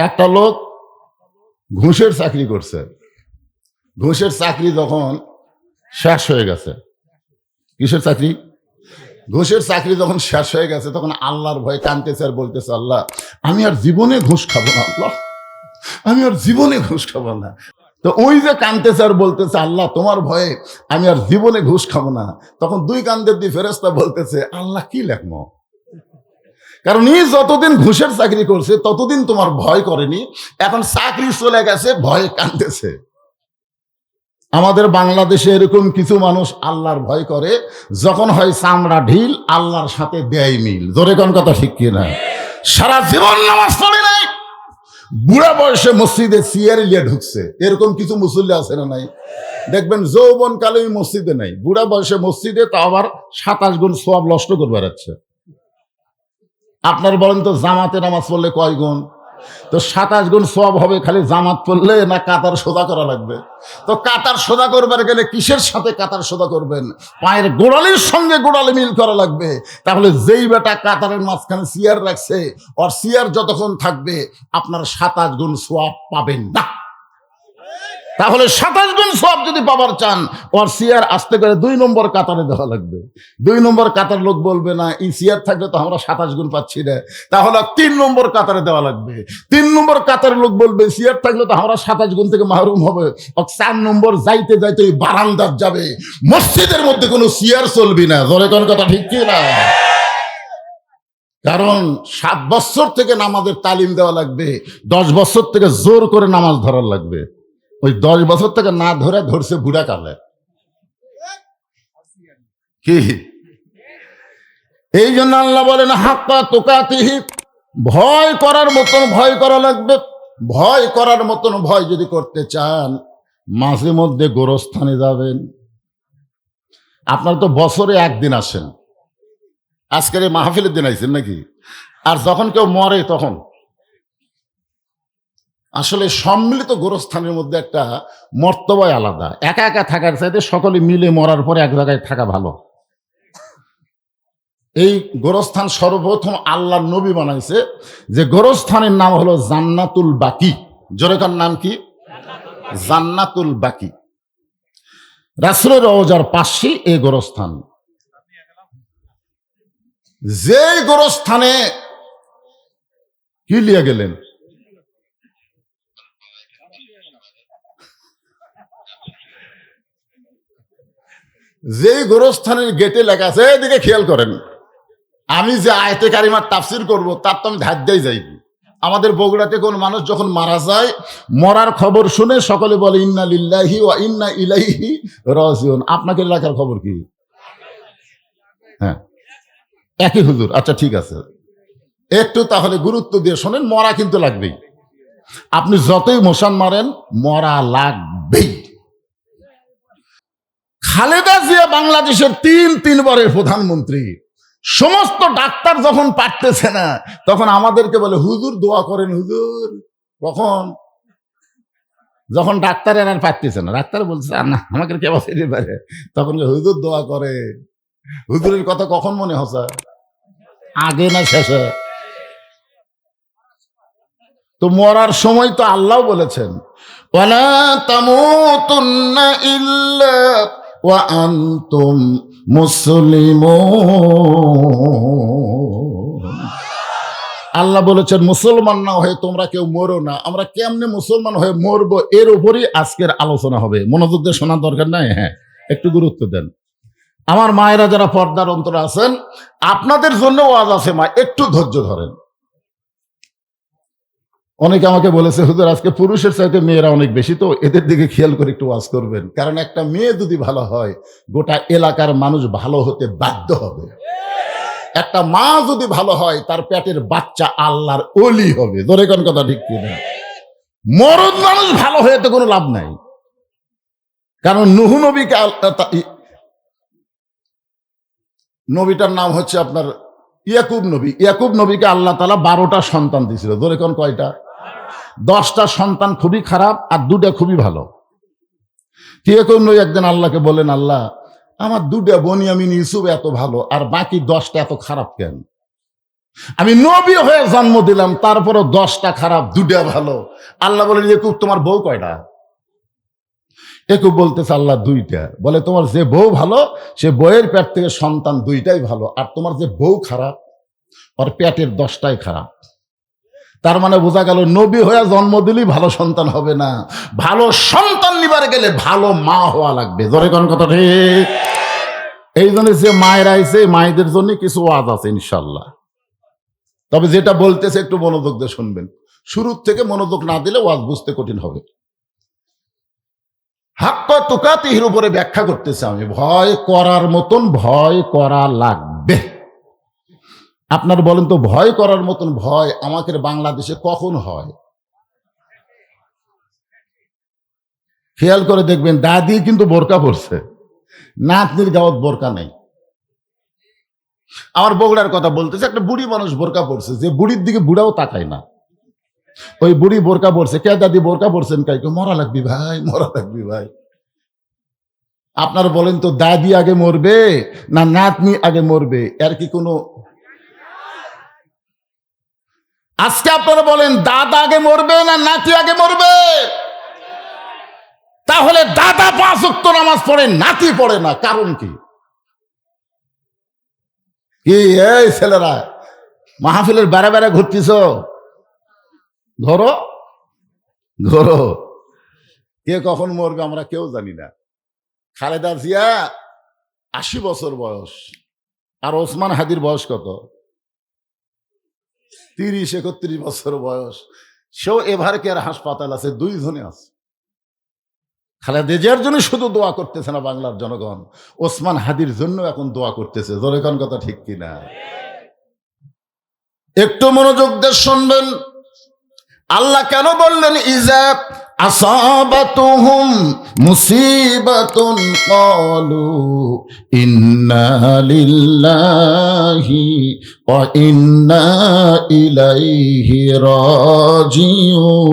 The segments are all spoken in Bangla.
একটা লোক ঘুষের চাকরি করছে, ঘুষের চাকরি যখন শেষ হয়ে গেছে, কিসের চাকরি? ঘুষের চাকরি যখন শেষ হয়ে গেছে তখন আল্লাহর ভয়ে কাঁদতেছে আর বলতেছে, আল্লাহ আমি আর জীবনে ঘুষ খাবো না, আল্লাহ আমি আর জীবনে ঘুষ খাবো না। তো ওই যে কাঁদতেছে আর বলতেছে, আল্লাহ তোমার ভয়ে আমি আর জীবনে ঘুষ খাবো না, তখন দুই কান্দের দিয়ে ফেরেশতা বলতেছে, আল্লাহ কি লেখমো? কারণ এই যতদিন ঘুষের চাকরি করছে ততদিন তোমার ভয় করেনি, এখন চাকরি চলে গেছে ভয়ে কাঁদতেছে। আমাদের বাংলাদেশে এরকম কিছু মানুষ আল্লাহর ভয় করে, যখন হয় চামড়া ঢিল আল্লাহর সাথে দেয় মিল। জোরে কোন কথা ঠিক কিনা? সারা জীবন নামাজ পড়ে নাই, বুড়া বয়সে মসজিদে চেয়ারে নিয়ে ঢুকছে, এরকম কিছু মুসল্লি আছে না নাই? দেখবেন যৌবন কালে মসজিদে নাই, বুড়া বয়সে মসজিদে, তা আবার 27 গুণ সওয়াব নষ্ট করে বেড়াচ্ছে। আপনার বলেন তো জামাতে নামাজ পড়লে কয় গুণ? তো 27 গুণ সওয়াব হবে খালি জামাত পড়লে, না কাতার সোজা করা লাগবে? তো কাতার সোজা করবার গেলে কিসের সাথে কাতার সোজা করবেন? পায়ের গোড়ালির সঙ্গে গোড়ালি মিল করা লাগবে। তাহলে যেই বেটা কাতারের মাঝখানে চেয়ার রাখছে, ওর চেয়ার যতক্ষণ থাকবে আপনার 27 গুণ সওয়াব পাবেন না। তাহলে 27 গুণ সওয়াব যদি পাবার চান, ওর চেয়ার আস্তে করে 2 নম্বর কাতারে দেওয়া লাগবে। 2 নম্বর কাতার লোক বলবে না এই চেয়ার থাকলে তো আমরা 27 গুণ পাচ্ছি না, তাহলে 3 নম্বর কাতারে দেওয়া লাগবে। 3 নম্বর কাতারের লোক বলবে চেয়ার থাকলে তো আমরা 27 গুণ থেকে মাহরুম হবে, 4 নম্বর যাইতে যাইতে ওই বারান্দার যাবে। মসজিদের মধ্যে কোনো চেয়ার চলবি না। জোরে কোন কথা ঠিক কি না? কারণ 7 বছর থেকে নামাজের তালিম দেওয়া লাগবে, 10 বছর থেকে জোর করে নামাজ ধরার লাগবে। ওই 10 বছর থেকে না ধরছে বুড়া কালে। কি এই জন্য আল্লাহ বলেন হাক্কা তুকাতিহি, ভয় করার মতন ভয় করা লাগবে। ভয় করার মতন ভয় যদি করতে চান, মাঝে মধ্যে গোরস্থানে যাবেন। আপনারা তো বছরে একদিন আসেন, আজকের এই মাহফিলের দিন আইছেন নাকি? আর যখন কেউ মরে তখন আসলে সম্মিলিত গোরস্থানের মধ্যে একটা মর্তবায় আলাদা। একা একা থাকার চাইতে সকলে মিলে মরার পরে এক জায়গায় থাকা ভালো। এই গোরস্থান সর্বপ্রথম আল্লাহর নবী বানাইছে, যে গোরস্থানের নাম হলো জান্নাতুল বাকি। জোরেকার নাম কি? জান্নাতুল বাকি। রাসূলের রওজার পাশেই এই গোরস্থান। যে গোরস্থানে কি লিয়ে গেলেন? যে গোরস্থানের গেটে লেখা আছে, এদিকে খেয়াল করেন, আমি যে আয়াতে কারিমার তাফসির করব তার তো আমি ধার দিয়ে যাই। আমাদের বগুড়াতে কোন মানুষ যখন মারা যায়, মরার খবর শুনে সকলে বলে ইন্না লিল্লাহি ওয়া ইন্না ইলাইহি রাজিউন। আপনাকে এলাকার খবর কি? হ্যাঁ, একই হুজুর। আচ্ছা ঠিক আছে, একটু তাহলে গুরুত্ব দিয়ে শোনেন, মরা কিন্তু লাগবেই। আপনি যতই মশান মারেন মরা লাগবেই। খালেদা জিয়া বাংলাদেশের 3 বারের প্রধানমন্ত্রী। সমস্ত ডাক্তার যখন পারতেছে না, তখন আমাদেরকে বলে হুজুর দোয়া করেন। হুজুর কখন? যখন ডাক্তারের আর পারতেছে না, ডাক্তার বলছে না আমাকে কে বাঁচাইতে পারে, তখন হুজুর দোয়া করে। হুজুরের কথা কখন মনে হচ্ছে? আগে না শেষে? তো মরার সময় তো আল্লাহ বলেছেন, ওয়ালা তামুতুন্না ইল্লা ওয়া আনতুম মুসলিমুন। আল্লাহ বলেছেন মুসলমান না হয়ে তোমরা কেউ মরো না। আমরা কেমনে মুসলমান হয়ে মরবো, এর উপরই আজকের আলোচনা হবে। মনোযোগ দিয়ে শোনার দরকার নাই? হ্যাঁ, একটু গুরুত্ব দেন। আমার মায়েরা যারা পর্দার অন্তরে আছেন, আপনাদের জন্য ওয়াজ আছে মা, একটু ধৈর্য ধরেন। অনেকে আমাকে বলেছে হুজুর আজকে পুরুষের চাইতে মেয়েরা অনেক বেশি, তো এদের দিকে খেয়াল করে একটু ওয়াজ করবেন। কারণ একটা মেয়ে যদি ভালো হয়, গোটা এলাকার মানুষ ভালো হতে বাধ্য হবে। একটা মা যদি ভালো হয়, তার পেটের বাচ্চা আল্লাহর ওলি হবে। ধরে কোন কথা ঠিক কিনা? মরদ মানুষ ভালো হয়ে তো কোনো লাভ নাই। কারণ নূহ নবীকে, নবীটার নাম হচ্ছে আপনার ইয়াকুব নবী। ইয়াকুব নবীকে আল্লাহ তাআলা 12টা সন্তান দিয়েছিল। ধরে কোন কয়টা? 10টা সন্তান খুবই খারাপ আর 2টা খুবই ভালো। ইয়াকুব নবী একদিন আল্লাহকে বলেন, আল্লাহ আমার 2টা বনিয়ামিন ইউসুফ এত ভালো আর বাকি 10টা এত খারাপ কেন? আমি নবী হয়ে জন্ম দিলাম, তারপরও 10টা খারাপ 2টা ভালো। আল্লাহ বলেন একুব তোমার বউ কয়টা? একুব বলতেছে আল্লাহ 2টা। বলে তোমার যে বউ ভালো সে বউয়ের পেট থেকে সন্তান 2টাই ভালো, আর তোমার যে বউ খারাপ ওর পেটের 10টাই খারাপ। তার মানে বোঝা গেল নবী হয়ে জন্ম দিলেই ভালো সন্তান হবে না, ভালো সন্তান নিবার গেলে ভালো মা হওয়া লাগবে। জোরে কোন কথা ঠিক? এই জন্য যে মায়ের আইছে মায়েদের জন্য কিছু ওয়াজ আছে ইনশাল্লাহ। তবে যেটা বলতেছে একটু মনোযোগ দিয়ে শুনবেন, শুরুর থেকে মনোযোগ না দিলে ওয়াজ বুঝতে কঠিন হবে। হাক্কা তুকাতিহির উপরে ব্যাখ্যা করতেছে আমি। ভয় করার মতন ভয় করা লাগবে। আপনার বলেন তো ভয় করার মতন ভয় আমাদের বাংলাদেশে কখন হয়? খেয়াল করে দেখবেন দাদি কিন্তু বোরকা পরছে, নাতনির গাওয়াত বোরকা নেই। আমার বগুড়ার কথা বলতেছে, একটা বুড়ি মানুষ বোরকা পরছে, যে বুড়ির দিকে বুড়াও তাকায় না, ওই বুড়ি বোরকা পরছে। কে দাদি বোরকা পরছেন? কাইকে মরা লাগবি ভাই, মরা লাগবি ভাই। আপনার বলেন তো দাদি আগে মরবে না নাতনি আগে মরবে? এর কি কোনো? আজকে আপনারা বলেন দাদা আগে মরবে না নাতি আগে মরবে? তাহলে দাদা 5 ওয়াক্ত নামাজ পড়ে, নাতি পড়ে না, কারণ কি? কি এই ছেলেরা মাহফিলের বেড়া বেড়া ঘুরতিস? ধরো ধরো, কে কখন মরবে আমরা কেউ জানি না। খালেদা জিয়া 80 বছর বয়স, আর ওসমান হাদির বয়স কত? 30-31 বছর বয়স। সেও এভার কেয়ার হাসপাতাল আছে, 2 জনে আছে। খালেদা জিয়ার জন্য শুধু দোয়া করতেছে না বাংলার জনগণ, ওসমান হাদির জন্য এখন দোয়া করতেছে। জোরে কোন কথা ঠিক কিনা? একটু মনোযোগ দিয়ে শুনবেন। আল্লাহ কেন বললেন ইজা আসাবাতুহুম মুসিবাতুন ক্বালু ইন্না লিল্লাহি ওয়া ইন্না ইলাইহি রাজিউন।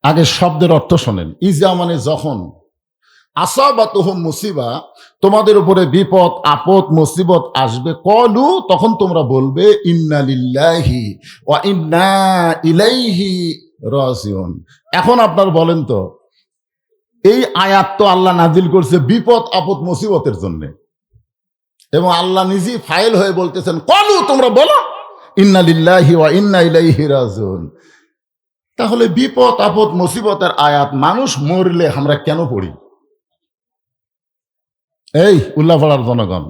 আগে শব্দের অর্থ শোনেন। ইজা মানে যখন, আসাবাতুহুম মুসিবা তোমাদের উপরে বিপদ আপদ মুসিবত আসবে, কলু তখন তোমরা বলবে ইন্না লিল্লাহি ওয়া ইন্না ইলাইহি রাজিউন। এখন আপনার বলেন তো, এই আয়াত তো আল্লাহ নাজিল করছে বিপদ আপদ মুসিবতের জন্য, এবং আল্লাহ নিজেই ফাইল হয়ে বলতেছেন কলু তোমরা বলো ইন্না লিল্লাহি ওয়া ইন্না ইলাইহি রাজিউন। তাহলে বিপদ আপদ মুসিবতের আয়াত মানুষ মরলে আমরা কেন পড়ি? এই উল্লাপাড়ার জনগণ,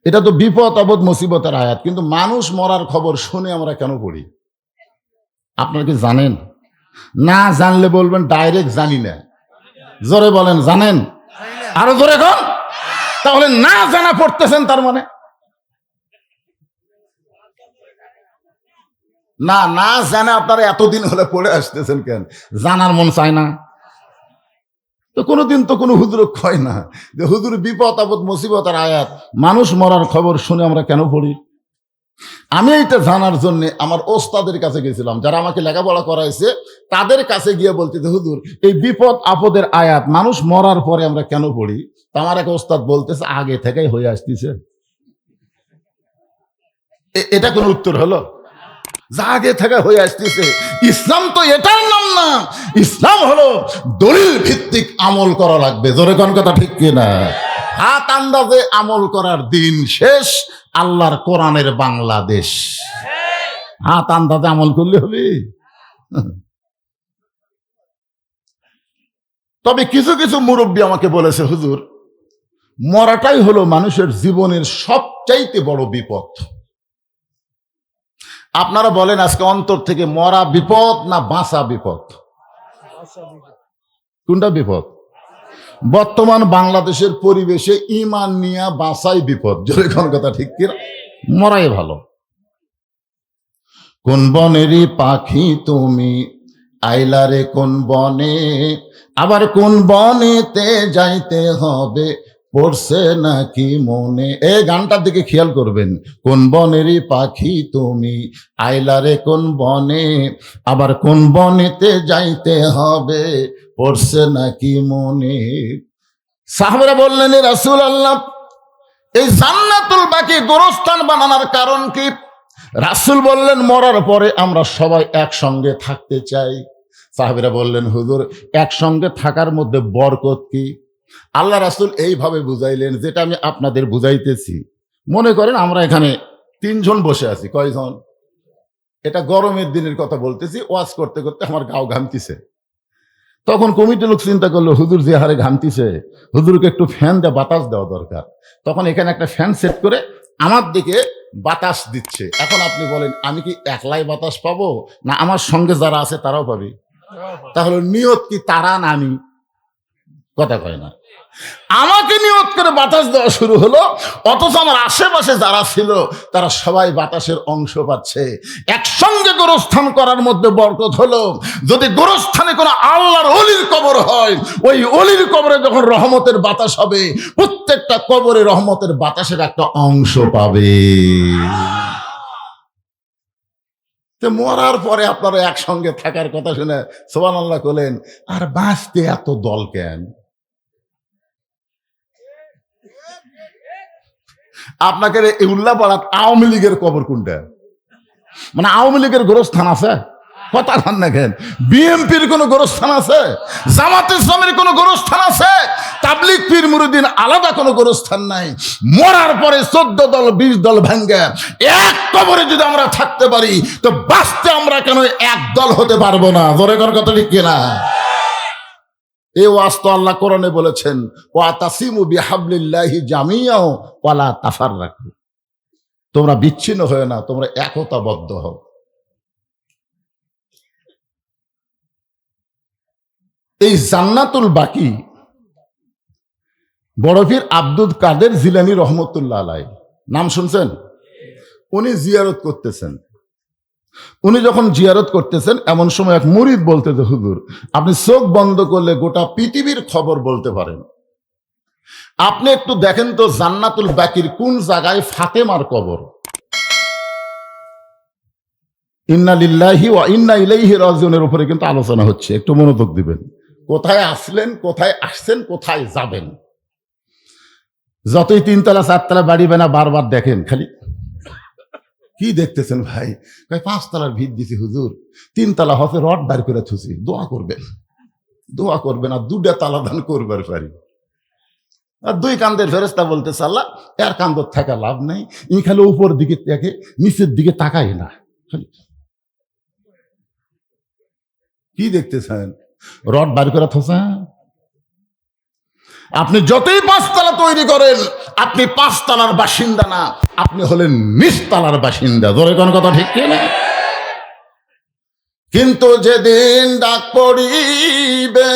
এটা তো বিপদ আপদ মুসিবতের আয়াত, কিন্তু মানুষ মরার খবর শুনে আমরা কেন পড়ি? আপনারা কি জানেন? না জানলে বলবেন ডাইরেক্ট জানি না। জোরে বলেন জানেন? আরো জোরে কন। তাহলে না জানা পড়তেছেন, তার মানে না না জানা আপনারা এতদিন হলে পড়ে আসতেছেন কেন? জানার মন চায় না তো? কোনোদিন তো কোনো হুজুর কয় না যে হুজুর বিপদ আপদ মুসিবতের আয়াত মানুষ মরার খবর শুনে আমরা কেন পড়ি? আমি এটা জানার জন্য আমার ওস্তাদের কাছে গেছিলাম, যারা আমাকে লেখাপড়া করাইছে, তাদের কাছে গিয়ে বলতে হুজুর এই বিপদ আপদের আয়াত মানুষ মরার পরে আমরা কেন পড়ি? তা আমার এক ওস্তাদ বলতেছে আগে থেকেই হয়ে আসতেছে। এটা কোন উত্তর হলো? যা আগে থেকে হয়ে আসতেছে। ইসলাম তো এটার নাম না, ইসলাম হলো দলিল ভিত্তিক আমল করা লাগবে। জোরে কোন কথা ঠিক কিনা? হাত আন্দাজে আমল করার দিন শেষ। আল্লাহর কোরআনের বাংলাদেশ। হাত আন্দাজে আমল করলে হবে? তবে কিছু কিছু মুরব্বী আমাকে বলেছে হুজুর মরাটাই হলো মানুষের জীবনের সবচাইতে বড় বিপদ। আপনারা বলেন আজকে অন্তর থেকে মরা বিপদ না বাঁচা বিপদ? কোনটা বিপদ? বর্তমান বাংলাদেশের পরিবেশে ঈমান নিয়ে বাঁচাই বিপদ। জোরে কোন কথা ঠিক কি? মরাই ভালো। কোন বনেরই পাখি তুমি আইলারে কোন বনে, আবার কোন বনেতে যাইতে হবে পড়ছে নাকি মনে। এই গানটার দিকে খেয়াল করবেন। কোন বনেরই পাখি তুমি আইলারে কোন বনে, আবার কোন বনেতে যাইতে হবে পড়ছে নাকি মনে। সাহাবারা বললেন রাসূলুল্লাহ এই জান্নাতুল বাকি গোরস্থান বানানোর কারণ কি? রাসূল বললেন মরার পরে আমরা সবাই একসঙ্গে থাকতে চাই। সাহাবীরা বললেন হুজুর একসঙ্গে থাকার মধ্যে বরকত কি? আল্লাহ রাসূল এইভাবে বুঝাইলেন যেটা আমি আপনাদের বুঝাইতেছি। মনে করেন আমরা এখানে 3 জন বসে আছি। কয়জন? এটা গরমের দিনের কথা বলতেছি। ওয়াজ করতে করতে আমার গাও ঘামতিছে। তখন কমিটির লোক চিন্তা করলো হুজুর যে হারে ঘামতিছে, হুজুরকে একটু ফ্যান দিয়ে বাতাস দেওয়া দরকার। তখন এখানে একটা ফ্যান সেট করে আমার দিকে বাতাস দিচ্ছে। এখন আপনি বলেন আমি কি একলাই বাতাস পাবো না আমার সঙ্গে যারা আছে তারাও পাবে? তাহলে নিয়ত কি তারা না আমি? কথা কয় না। আমাকে নিয়ত করে বাতাস দেওয়া শুরু হলো, অথচ আমার আশেপাশে যারা ছিল তারা সবাই বাতাসের অংশ পাচ্ছে। একসঙ্গে গোরস্থান করার মধ্যে বরকত হলো। যদি গোরস্থানে কোনো আল্লাহর ওলির কবর হয়, ওই ওলির কবরে যখন রহমতের বাতাস হবে, প্রত্যেকটা কবরে রহমতের বাতাসের একটা অংশ পাবে। মরার পরে আপনারা একসঙ্গে থাকার কথা শুনে সুবহানাল্লাহ বলেন, আর বাঁচতে এত দল কেন? আপনাকে এই উল্লাপাড়াত আওয়ামী লীগের কবর কোনটা? মানে আওয়ামী লীগের গোরস্থান আছে? কথা খান না কেন? বিএনপির কোন গোরস্থান আছে? জামাতে ইসলামের কোন গোরস্থান আছে? তাবলিগ পীর মুরিদিন আলাদা কোন গোরস্থান নাই। মরার পরে 14 দল 20 দল ভাঙ্গা এক কবরে যদি আমরা থাকতে পারি তো বাঁচতে আমরা কেন এক দল হতে পারবো না? জোরে কোন কথা ঠিক কিনা? এই ওয়াজ তো আল্লাহ কোরআনে বলেছেন, ওয়াতাসিমু বিহাবলিল্লাহি জামিআও ওয়ালা তাফাররাকু। তোমরা বিচ্ছিন্ন হয়ে না, তোমরা একতাবদ্ধ হও। এই জান্নাতুল বাকি বড় পীর আব্দুল কাদের জিলানী রহমতুল্লাহ আলাইহি, নাম শুনছেন? উনি জিয়ারত করতেছেন। উনি যখন জিয়ারত করতেছেন এমন সময় এক মুরিদ বলতে যে হুজুর আপনি চোখ বন্ধ করলে গোটা পৃথিবীর খবর বলতে পারেন, আপনি একটু দেখেন তো জান্নাতুল বাকির কোন জায়গায় ফাতেমার কবর। ইন্না লিল্লাহি ওয়া ইন্না ইলাইহি রাজিউনের উপরে কিন্তু আলোচনা হচ্ছে, একটু মনোযোগ দিবেন। কোথায় আসলেন, কোথায় আসছেন, কোথায় যাবেন। যতই 3 তলা 4 তলা বাড়ি বানা বারবার দেখেন, খালি কি দেখতেছেন ভাই? 5 তলার ভিত দিছি হুজুর, 3 তলা হতে রড বার করে থুছি, দোয়া করবেন, দোয়া করবেন। আর 2টা তালা দান করবার পারি। আর 2 কান্দের ফেরেশতা বলতেছে আল্লাহ এর কান্দর থাকা লাভ নাই, ই খালি উপর দিকে দেখে নিচের দিকে তাকাই না। কি দেখতেছেন? রড বার করে থোসা। আপনি যতই 5 তলা তৈরি করেন আপনি 5 তলার বাসিন্দা না, আপনি হলেন নিচতলার বাসিন্দা। জোরে কোন কথা ঠিক কি না? কিন্তু যেদিন ডাক পড়িবে,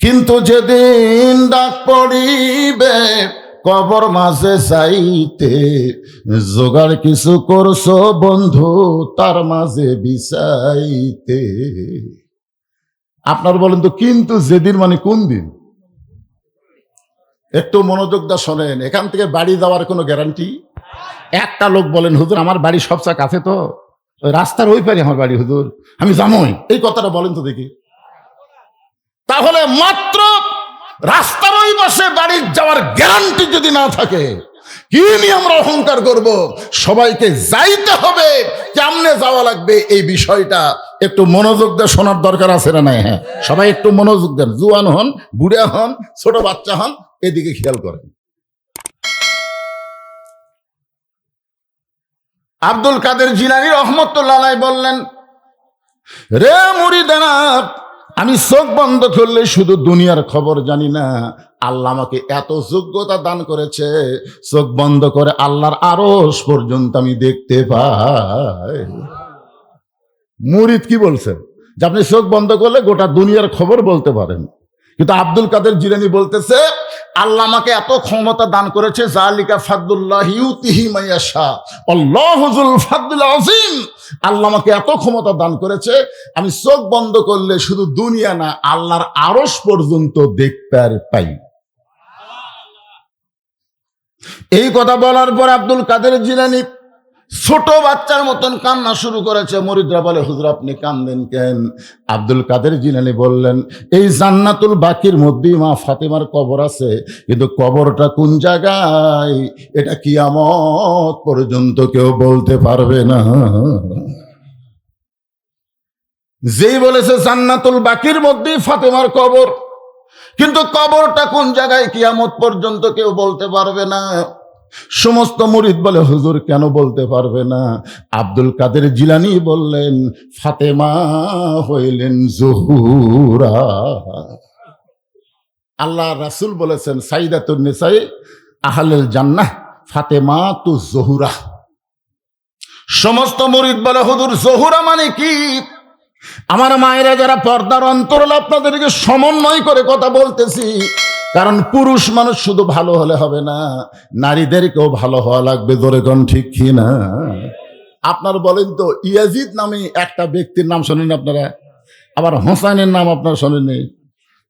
কিন্তু যেদিন ডাক পড়িবে কবর মাঝে যাইতে, জোগাড় কিছু করছো বন্ধু তার মাঝে বিছাইতে। আপনার বলেন তো কিন্তু যেদিন মানে কোন দিন? একটু মনোযোগ দা শোনেন, এখান থেকে বাড়ি যাওয়ার কোনো গ্যারান্টি? একটা লোক বলেন হুজুর আমার বাড়ি সবচেয়ে কাছে, তো ওই রাস্তার ওই পারে আমার বাড়ি হুজুর, আমি জানোই। এই কথাটা বলেন তো দেখি। তাহলে মাত্র রাস্তার ওই পাশে বাড়ি যাওয়ার গ্যারান্টি যদি না থাকে, কি নিয়ে আমরা অহংকার করব? সবাইকে যাইতে হবে, কেমনে যাওয়া লাগবে এই বিষয়টা একটু মনোযোগ দিয়ে শোনার দরকার আছে না নাই? হ্যাঁ, সবাই একটু মনোযোগ দেন। জুয়ান হন, বুড়া হন, ছোট বাচ্চা হন, এদিকে খেয়াল করেন। আব্দুল কাদের জিলানী রহমতুল্লাহ আলাইহি বললেন, রে মুরিদানা, আমি চোখ বন্ধ করলে শুধু দুনিয়ার খবর জানি না, আল্লাহ আমাকে এত যোগ্যতা দান করেছে, চোখ বন্ধ করে আল্লাহর আরশ পর্যন্ত আমি দেখতে পাই। মুরিদ কি বলছেন? যে আপনি চোখ বন্ধ করলে গোটা দুনিয়ার খবর বলতে পারেন। কিন্তু আব্দুল কাদের জিলানী বলতেছে আল্লাহ আমাকে এত ক্ষমতা দান করেছে, জালিকা ফাদলুল্লাহ ইউতিহি মাইয়াশা আল্লাহু যুল ফাদলিল আযীম। আল্লাহ আমাকে এত ক্ষমতা দান করেছে, আমি চোখ বন্ধ করলে শুধু দুনিয়া না আল্লাহর আরশ পর্যন্ত দেখতে পাই। এই কথা বলার পর আব্দুল কাদের জিলানী ছোট বাচ্চার মতন কান্না শুরু করেছে। মুরিদরা বলে, হুজুর আপনি কান্দেন কেন? আব্দুল কাদের জিলানী বললেন, এই জান্নাতুল বাকির মধ্যেই মা ফাতেমার কবর আছে, কিন্তু কবরটা কোন জায়গায় এটা কিয়ামত পর্যন্ত কেউ বলতে পারবে না। যেই বলেছে জান্নাতুল বাকির মধ্যেই ফাতেমার কবর, কিন্তু কবরটা কোন জায়গায় কিয়ামত পর্যন্ত কেউ বলতে পারবে না। সমস্ত মুরিদ বলে, হুজুর কেন বলতে পারবে না? আব্দুল কাদের জিলানী বললেন, ফাতেমা হইলেন জহুরা। আল্লাহ রাসূল বলেছেন, সাইদাতুন নিসাই আহলুল জান্নাহ ফাতেমা তু জহুরা। সমস্ত মুরিদ বলে, হুজুর জহুরা মানে কি? আমার মায়েরা যারা পর্দার অন্তরাল, আপনাদেরকে সমন্বয় করে কথা বলতেছি, কারণ পুরুষ মানুষ শুধু ভালো হলে হবে না, নারীদেরকেও ভালো হওয়া লাগবে। ধরে কোন ঠিক কি না? আপনার বলেন তো, ইয়াজিদ নামে একটা ব্যক্তির নাম শোনেন আপনারা? আবার হোসাইনের নাম আপনারা শোনেননি?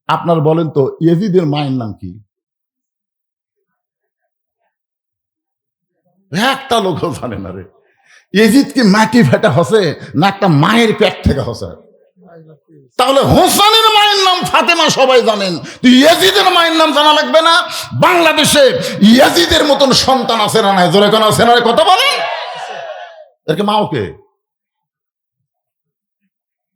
আপনার বলেন তো, ইয়াজিদের মায়ের নাম কি? একটা লোকও জানে না রে। ইয়াজিদ কি মাটি ফেটা হসে না একটা মায়ের পেট থেকে হসে? তাহলে হোসেনের মায়ের নাম ফাতেমা সবাই জানেন, তো ইয়াজিদের মায়ের নাম জানা লাগবে না? বাংলাদেশে ইয়াজিদের মতন সন্তান আছে না নাই? জোরে কোন আছে না? কথা বলেন। এরকে মা ওকে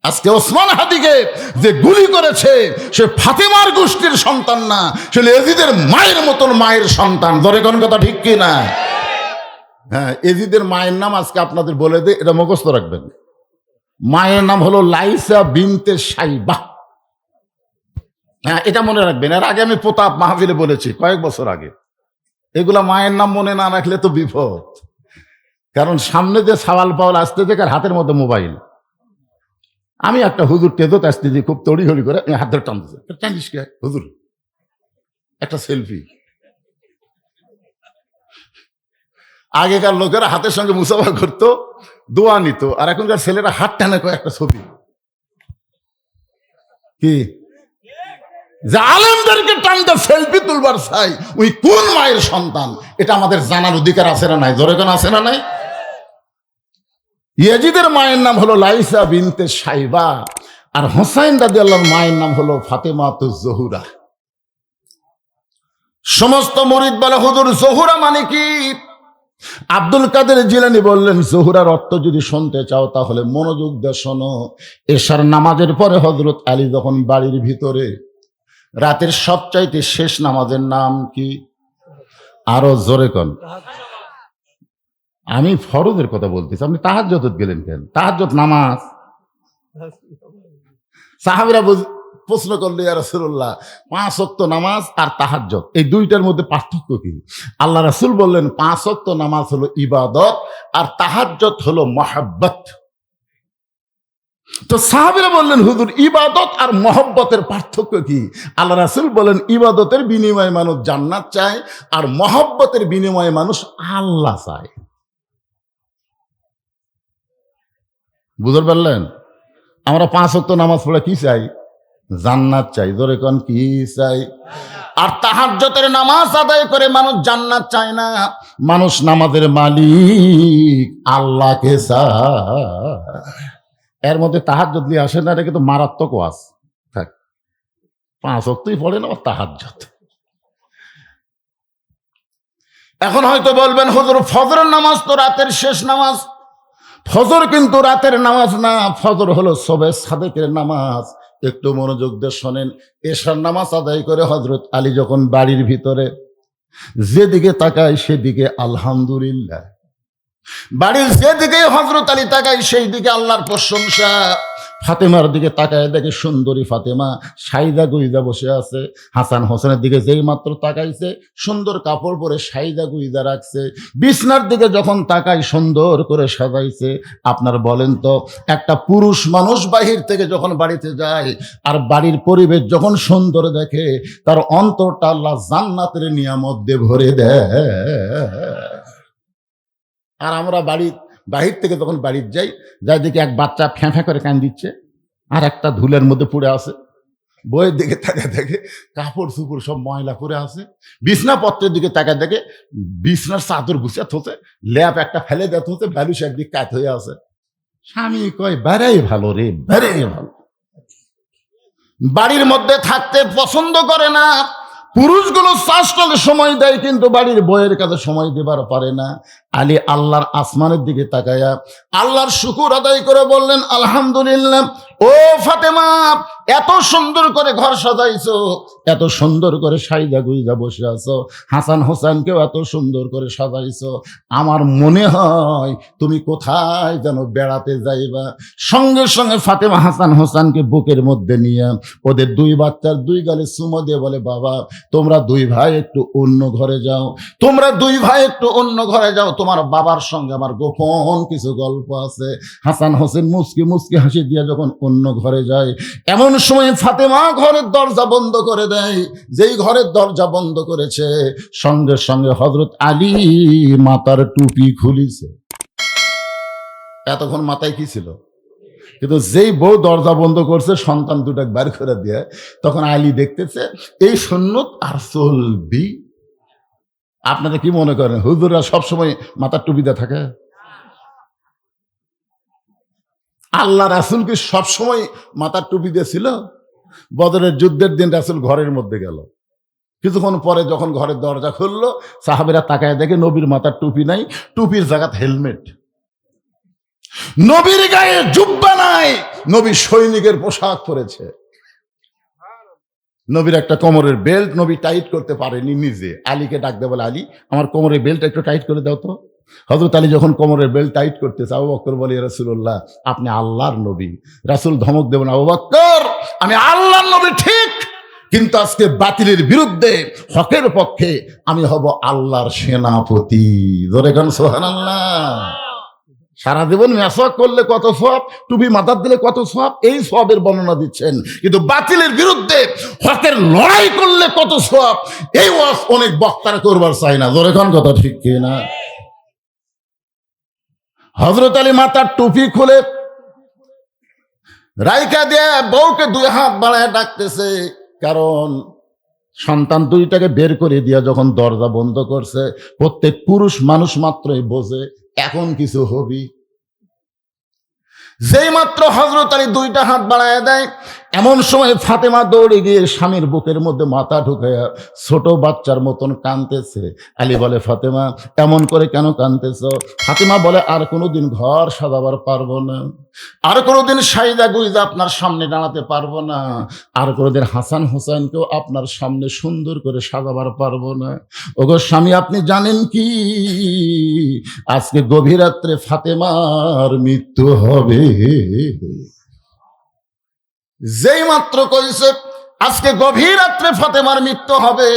আজকে ওসমান হাদিকে যে গুলি করেছে, সে ফাতেমার গোষ্ঠীর সন্তান না, সে ইয়াজিদের মায়ের মতন মায়ের সন্তান। জোরে কোন কথা ঠিক কি না? হ্যাঁ, ইয়াজিদের মায়ের নাম আজকে আপনাদের বলে দে, এটা মুখস্থ রাখবেন। মায়ের নাম হলো লাইসা বিনতে সাইবা। হ্যাঁ, এটা মনে রাখবেন। এর আগে আমি প্রতাপ মাহফিলে বলেছি কয়েক বছর আগে, এগুলা মায়ের নাম মনে না রাখলে তো বিপদ। কারণ সামনে যে সাওয়াল পাওয়াল আসতে থেকে হাতের মধ্যে মোবাইল। আমি একটা হুজুর তেজত আসতেছি, খুব তড়িঘড়ি করে হাত ধরে টানতেছে, টানিস কে হুজুর? একটা সেলফি। আগেকার লোকেরা হাতের সঙ্গে মুসাফা করতো, দোয়া নিত, আর এখনকার ছেলেরা হাত টানে একটা ছবি। কি যে আলেমদেরকে টানতে সেলফি তুলবার চাই, ওই কোন মায়ের সন্তান, এটা আমাদের জানার অধিকার আছে না নাই? জোরে কোন আছে না নাই? ইয়াজিদের মায়ের নাম হলো লাইসা বিনতে সাইবা, আর হোসাইন রাদিয়াল্লাহুর মায়ের নাম হলো ফাতেমা তু জহুরা। সমস্ত মুরিদ বলে, হুজুর জহুরা মানে কি? আব্দুল কাদের জিলানী বললেন, জহুরার অর্থ যদি শুনতে চাও তাহলে মনোযোগ দিয়ে শোনো। এশার নামাজের পরে হযরত আলী যখন বাড়ির ভিতরে, রাতের সবচাইতে শেষ নামাজের নাম কি? আরো জোরে কোন। আমি ফরজের কথা বলতেছি, আপনি তাহাজ্জুদ গেলেন কেন? তাহাজ্জুদ নামাজ। সাহাবীরা প্রশ্ন করলে, ইয়া রাসূলুল্লাহ, 5 ওয়াক্ত নামাজ আর তাহাজ্জুদ এই দুইটার মধ্যে পার্থক্য কি? আল্লাহ রাসূল বললেন, 5 ওয়াক্ত নামাজ হলো ইবাদত আর তাহাজ্জুদ হলো মহব্বত। তো সাহাবীরা বললেন, হুজুর ইবাদত আর মহব্বতের পার্থক্য কি? আল্লাহ রাসূল বলেন, ইবাদতের বিনিময়ে মানুষ জান্নাত চায়, আর মহব্বতের বিনিময়ে মানুষ আল্লাহ চায়। বুঝতে পারলেন? আমরা 5 ওয়াক্ত নামাজ পড়ে কি চাই? জান্নাত চাই। জোরে কোন কি চাই? আর তাহাজ্জুদের নামাজ আদায় করে মানুষ জান্নাত চায় না, মানুষ নামাজের মালিক আল্লাহকে চায়। এর মধ্যে তাহাজ্জুদ নিয়ে আসে না, এটা কিন্তু মারাত্মক ওয়াজ। থাক, 5 ওয়াক্তই পড়ে না তাহাজ্জুদ। এখন হয়তো বলবেন, হুজুর ফজরের নামাজ তো রাতের শেষ নামাজ। ফজর কিন্তু রাতের নামাজ না, ফজর হলো সবে সাদেকের নামাজ। একটু মনোযোগ দিয়ে শোনেন। এশার নামাজ আদায় করে হযরত আলী যখন বাড়ির ভিতরে, যেদিকে তাকায় সেদিকে আলহামদুলিল্লাহ, বাড়ির যেদিকে হযরত আলী তাকায় সেই দিকে আল্লাহর প্রশংসা। ফাতেমার দিকে তাকায় দেখে সুন্দরী ফাতেমা সাইদা গুইদা বসে আছে। হাসান হোসেনের দিকে যেই মাত্র তাকাইছে, সুন্দর কাপড় পরে সাইদা গুইদা রাখছে। বিছনার দিকে যখন তাকাই, সুন্দর করে সাজাইছে। আপনার বলেন তো, একটা পুরুষ মানুষ বাহির থেকে যখন বাড়িতে যায় আর বাড়ির পরিবেশ যখন সুন্দর দেখে, তার অন্তরটা আল্লাহ জান্নাতের নিয়ামত দিয়ে ভরে দেয়। আর আমরা বাহির থেকে যখন বাড়ির যাই, যাই দেখি এক বাচ্চা ফ্যাঁ ফ্যাঁ করে কান দিচ্ছে, আর একটা ধুলের মধ্যে পড়ে আছে। বইয়ের দিকে তাকায় দেখে কাপড় চুপড় সব ময়লা করে আছে, বিছনাপত্রের দিকে তাকায় দেখে বিছনার চাদর গুছিয়ে থতে, ল্যাপ একটা ফেলে দেওয়া হচ্ছে, ব্যালুস একদিকে কাত হয়ে আছে। স্বামী কয় বেড়াই ভালো রে, বেড়াই ভালো। বাড়ির মধ্যে থাকতে পছন্দ করে না, পুরুষগুলো চাষটালে সময় দেয় কিন্তু বাড়ির বইয়ের কাছে সময় দেবার পারে না। আলী আল্লাহর আসমানের দিকে তাকায়া আল্লাহর শুকুর আদায় করে বললেন, আলহামদুলিল্লাহ। ও ফাতেমা, এত সুন্দর করে ঘর সাজাইছো, এত সুন্দর করে সাইদা গুইজা বসে আছো, হাসান হোসেনকেও এত সুন্দর করে সাজাইছো, আমার মনে হয় তুমি কোথায় যেন বেড়াতে যাইবা। সঙ্গে সঙ্গে ফাতেমা হাসান হোসেনকে বুকের মধ্যে নিয়ে ওদের দুই বাচ্চার দুই গালে চুমো দিয়ে বলে, বাবা তোমরা দুই ভাই একটু অন্য ঘরে যাও, তোমরা দুই ভাই একটু অন্য ঘরে যাও, তোমার বাবার সঙ্গে আমার গোপন কিছু গল্প আছে। হাসান হোসেন মুচকি মুচকি হাসি দিয়ে যখন অন্য ঘরে যায়, এমন সময় ফাতেমা ঘরের দরজা বন্ধ করে দেয়। যেই ঘরের দরজা বন্ধ করেছে, সঙ্গে সঙ্গে হযরত আলী মাথার টুপি খুলিছে। এতক্ষণ মাথায় কি ছিল? কিন্তু যেই বউ দরজা বন্ধ করছে, সন্তান দুটা বের করে দিয়ে, তখন আলী দেখতেছে এই সুন্নত আর চলবি। আপনারা কি মনে করেন হুজুররা সবসময় মাথার টুপি দিয়ে থাকে? আল্লাহ রাসূল কি সবসময় মাথার টুপি দিয়ে ছিল? বদরের যুদ্ধের দিন রাসূল ঘরের মধ্যে গেল, কিছুক্ষণ পরে যখন ঘরের দরজা খুললো, সাহাবীরা তাকায় দেখে নবীর মাথার টুপি নাই, টুপির জায়গাত হেলমেট। নবীর গায়ে জুব্বা নাই, নবী সৈনিকের পোশাক পরেছে। নবীর একটা কোমরের বেল্ট নবী টাইট করতে পারেনি নিজে, আলীকে ডাক দে বলে, আলী আমার কোমরের বেল্ট একটু টাইট করে দাও তো। হযরত আলী যখন কোমরের বেল্ট টাইট করতেছে, আবু বকর বলে, ইয়া রাসূলুল্লাহ আপনি আল্লাহর নবী। রাসূল ধমক দেবেন, আবু বকর আমি আল্লাহর নবী ঠিক, কিন্তু আজকে বাতিলের বিরুদ্ধে হকের পক্ষে আমি হব আল্লাহর সেনাপতি। জোরে গান সুবহানাল্লাহ। সারা জীবন মেসওয়াক করলে কত সওয়াব, টুপি মাথার দিলে কত সওয়াব, এই সওয়াবের বর্ণনা দিচ্ছেন। কিন্তু বাতিলের বিরুদ্ধে হকের লড়াই করলে কত সওয়াব, এই ওয়াজ অনেক বক্তারা করবার চাই না। জোরে কোন কথা ঠিক কি না? হযরত আলী মাথার টুপি খুলে রাইকা দিয়ে বউকে দুই হাত বাড়ায় ডাকতেছে, কারণ সন্তান দুইটাকে বের করে দিয়া যখন দরজা বন্ধ করছে, প্রত্যেক পুরুষ মানুষ মাত্রই বোঝে এখন কিছু হবি। যেই মাত্র হযরত আলী দুইটা হাত বাড়ায় দেয়, এমন সময় ফাতেমা দৌড়ে গিয়ে স্বামীর বুকের মধ্যে মাথা ঢুকাইয়া ছোট বাচ্চার মতন কাঁদতেছে। আলী বলে, ফাতেমা এমন করে কেন কাঁদতেছ? ফাতেমা বলে, আর কোনোদিন ঘর সাজাবার পারবো না, আর কোনোদিন সাইদা গুইজা আপনার সামনে দাঁড়াতে পারবো না, আর কোনোদিন হাসান হোসেনকেও আপনার সামনে সুন্দর করে সাজাবার পারবো না। ওগো স্বামী, আপনি জানেন কি আজকে গভীর রাত্রে ফাতেমার মৃত্যু হবে। যেই মাত্র কইছে আজকে গভীর রাত্রে ফাতেমার মৃত্যু হবে,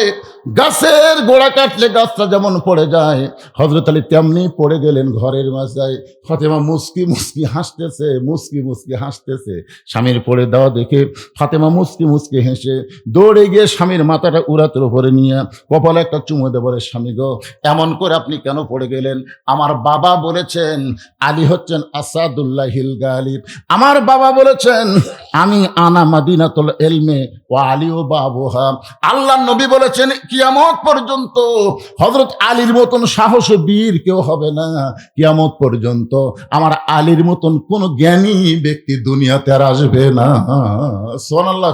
গাছের গোড়া কাটলে গাছটা যেমন পড়ে যায়, হযরত আলী তেমনি পড়ে গেলেন ঘরের মাঝায়। ফাতেমা মুস্কি মুস্কি হাসতেছে, মুস্কি মুস্কি হাসতেছে। স্বামীর পড়ে দেওয়া দেখে ফাতেমা মুস্কি মুস্কি হেসে দৌড়ে গিয়ে স্বামীর মাথাটা উরাতের উপরে নিয়ে কপালে একটা চুমো দিয়ে বলে, স্বামী গো এমন করে আপনি কেন পড়ে গেলেন? আমার বাবা বলেছেন আলী হচ্ছেন আসাদুল্লাহিল গালিব। আমার বাবা বলেছেন আমি আনা মাদিনাতুল ইলমে ওয়া আলী ও বাবুহা। আল্লাহর নবী বলেছেন কিয়ামত পর্যন্ত হযরত আলীর মতন সাহসী বীর কেউ হবে না, কিয়ামত পর্যন্ত আমার আলীর মতন কোন জ্ঞানী ব্যক্তি দুনিয়াতে আর আসবে না। সুবহানাল্লাহ।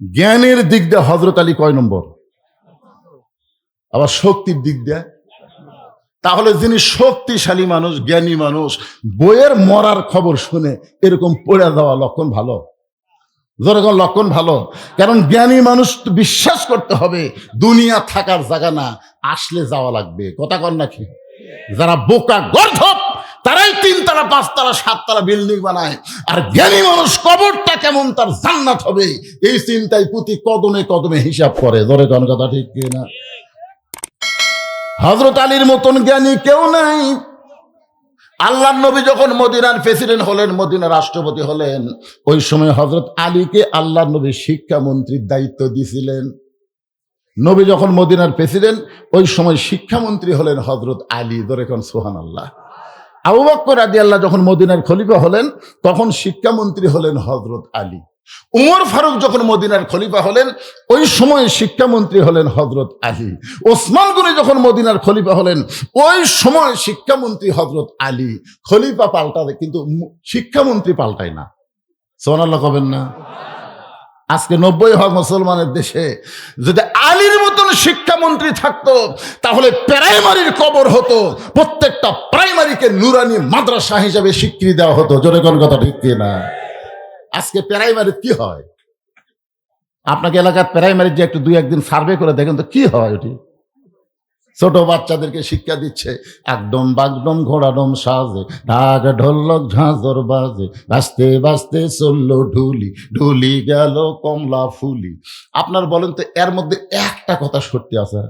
জ্ঞানের দিক দিয়ে হযরত আলী কয় নম্বর? আবার শক্তির দিক দিয়ে? তাহলে যিনি শক্তিশালী মানুষ, জ্ঞানী মানুষ, বইয়ের মরার খবর শুনে এরকম পড়ে যাওয়া লক্ষণ ভালো? যেরকম লক্ষণ ভালো। কারণ জ্ঞানী মানুষ বিশ্বাস করতে হবে দুনিয়া থাকার জায়গা না, আসলে যাওয়া লাগবে। কথা কন নাকি? যারা বোকা গর্ধব তারাই 3 তলা 5 তলা 7 তলা বিল্ডিং বানায়, আর জ্ঞানী মানুষ কবরটা কেমন তার জান্নাত হবে এই চিন্তায় প্রতি কদমে কদমে হিসাব করে। ধরে কোন কথা ঠিক কিনা? হযরত আলীর মতন জ্ঞানী কেউ নাই। আল্লাহর নবী যখন মদিনার প্রেসিডেন্ট হলেন, মদিনার রাষ্ট্রপতি হলেন, ওই সময় হযরত আলীকে আল্লাহর নবী শিক্ষামন্ত্রীর দায়িত্ব দিয়েছিলেন। নবী যখন মদিনার প্রেসিডেন্ট, ওই সময় শিক্ষামন্ত্রী হলেন হযরত আলী। ধরে কোন সুবহানাল্লাহ। আবু বকর রাদিয়াল্লাহু যখন মদিনার খলিফা হলেন, তখন শিক্ষামন্ত্রী হলেন হযরত আলী। উমর ফারুক যখন মদিনার খলিফা হলেন, ওই সময় শিক্ষামন্ত্রী হলেন হযরত আলী। ওসমান গনি যখন মদিনার খলিফা হলেন, ওই সময় শিক্ষামন্ত্রী হযরত আলী। খলিফা পাল্টাবে কিন্তু শিক্ষামন্ত্রী পাল্টায় না। সুবহানাল্লাহ কবেন না? আজকে 90% মুসলমানের দেশে যদি আলীর মতন শিক্ষামন্ত্রী থাকতো, তাহলে প্রাইমারির কবর হতো, প্রত্যেকটা প্রাইমারিকে নুরানি মাদ্রাসা হিসেবে স্বীকৃতি দেওয়া হতো। জোরে কোন কথা ঠিক না? আজকে প্রাইমারি কি হয়? আপনাকে এলাকার প্রাইমারি যে একটু 2-1 দিন সার্ভে করে দেখেন তো কি হয়। ওটি ছোট বাচ্চাদেরকে শিক্ষা দিচ্ছে, একদম বাগডম ঘোড়াডম সাজে, ঢাক ঢোলক ঝাঁঝর বাজে, বাজতে বাজতে চললো ঢুলি, ঢুলি গেল কমলা ফুলি। আপনার বলেন তো এর মধ্যে একটা কথা সত্যি আছে?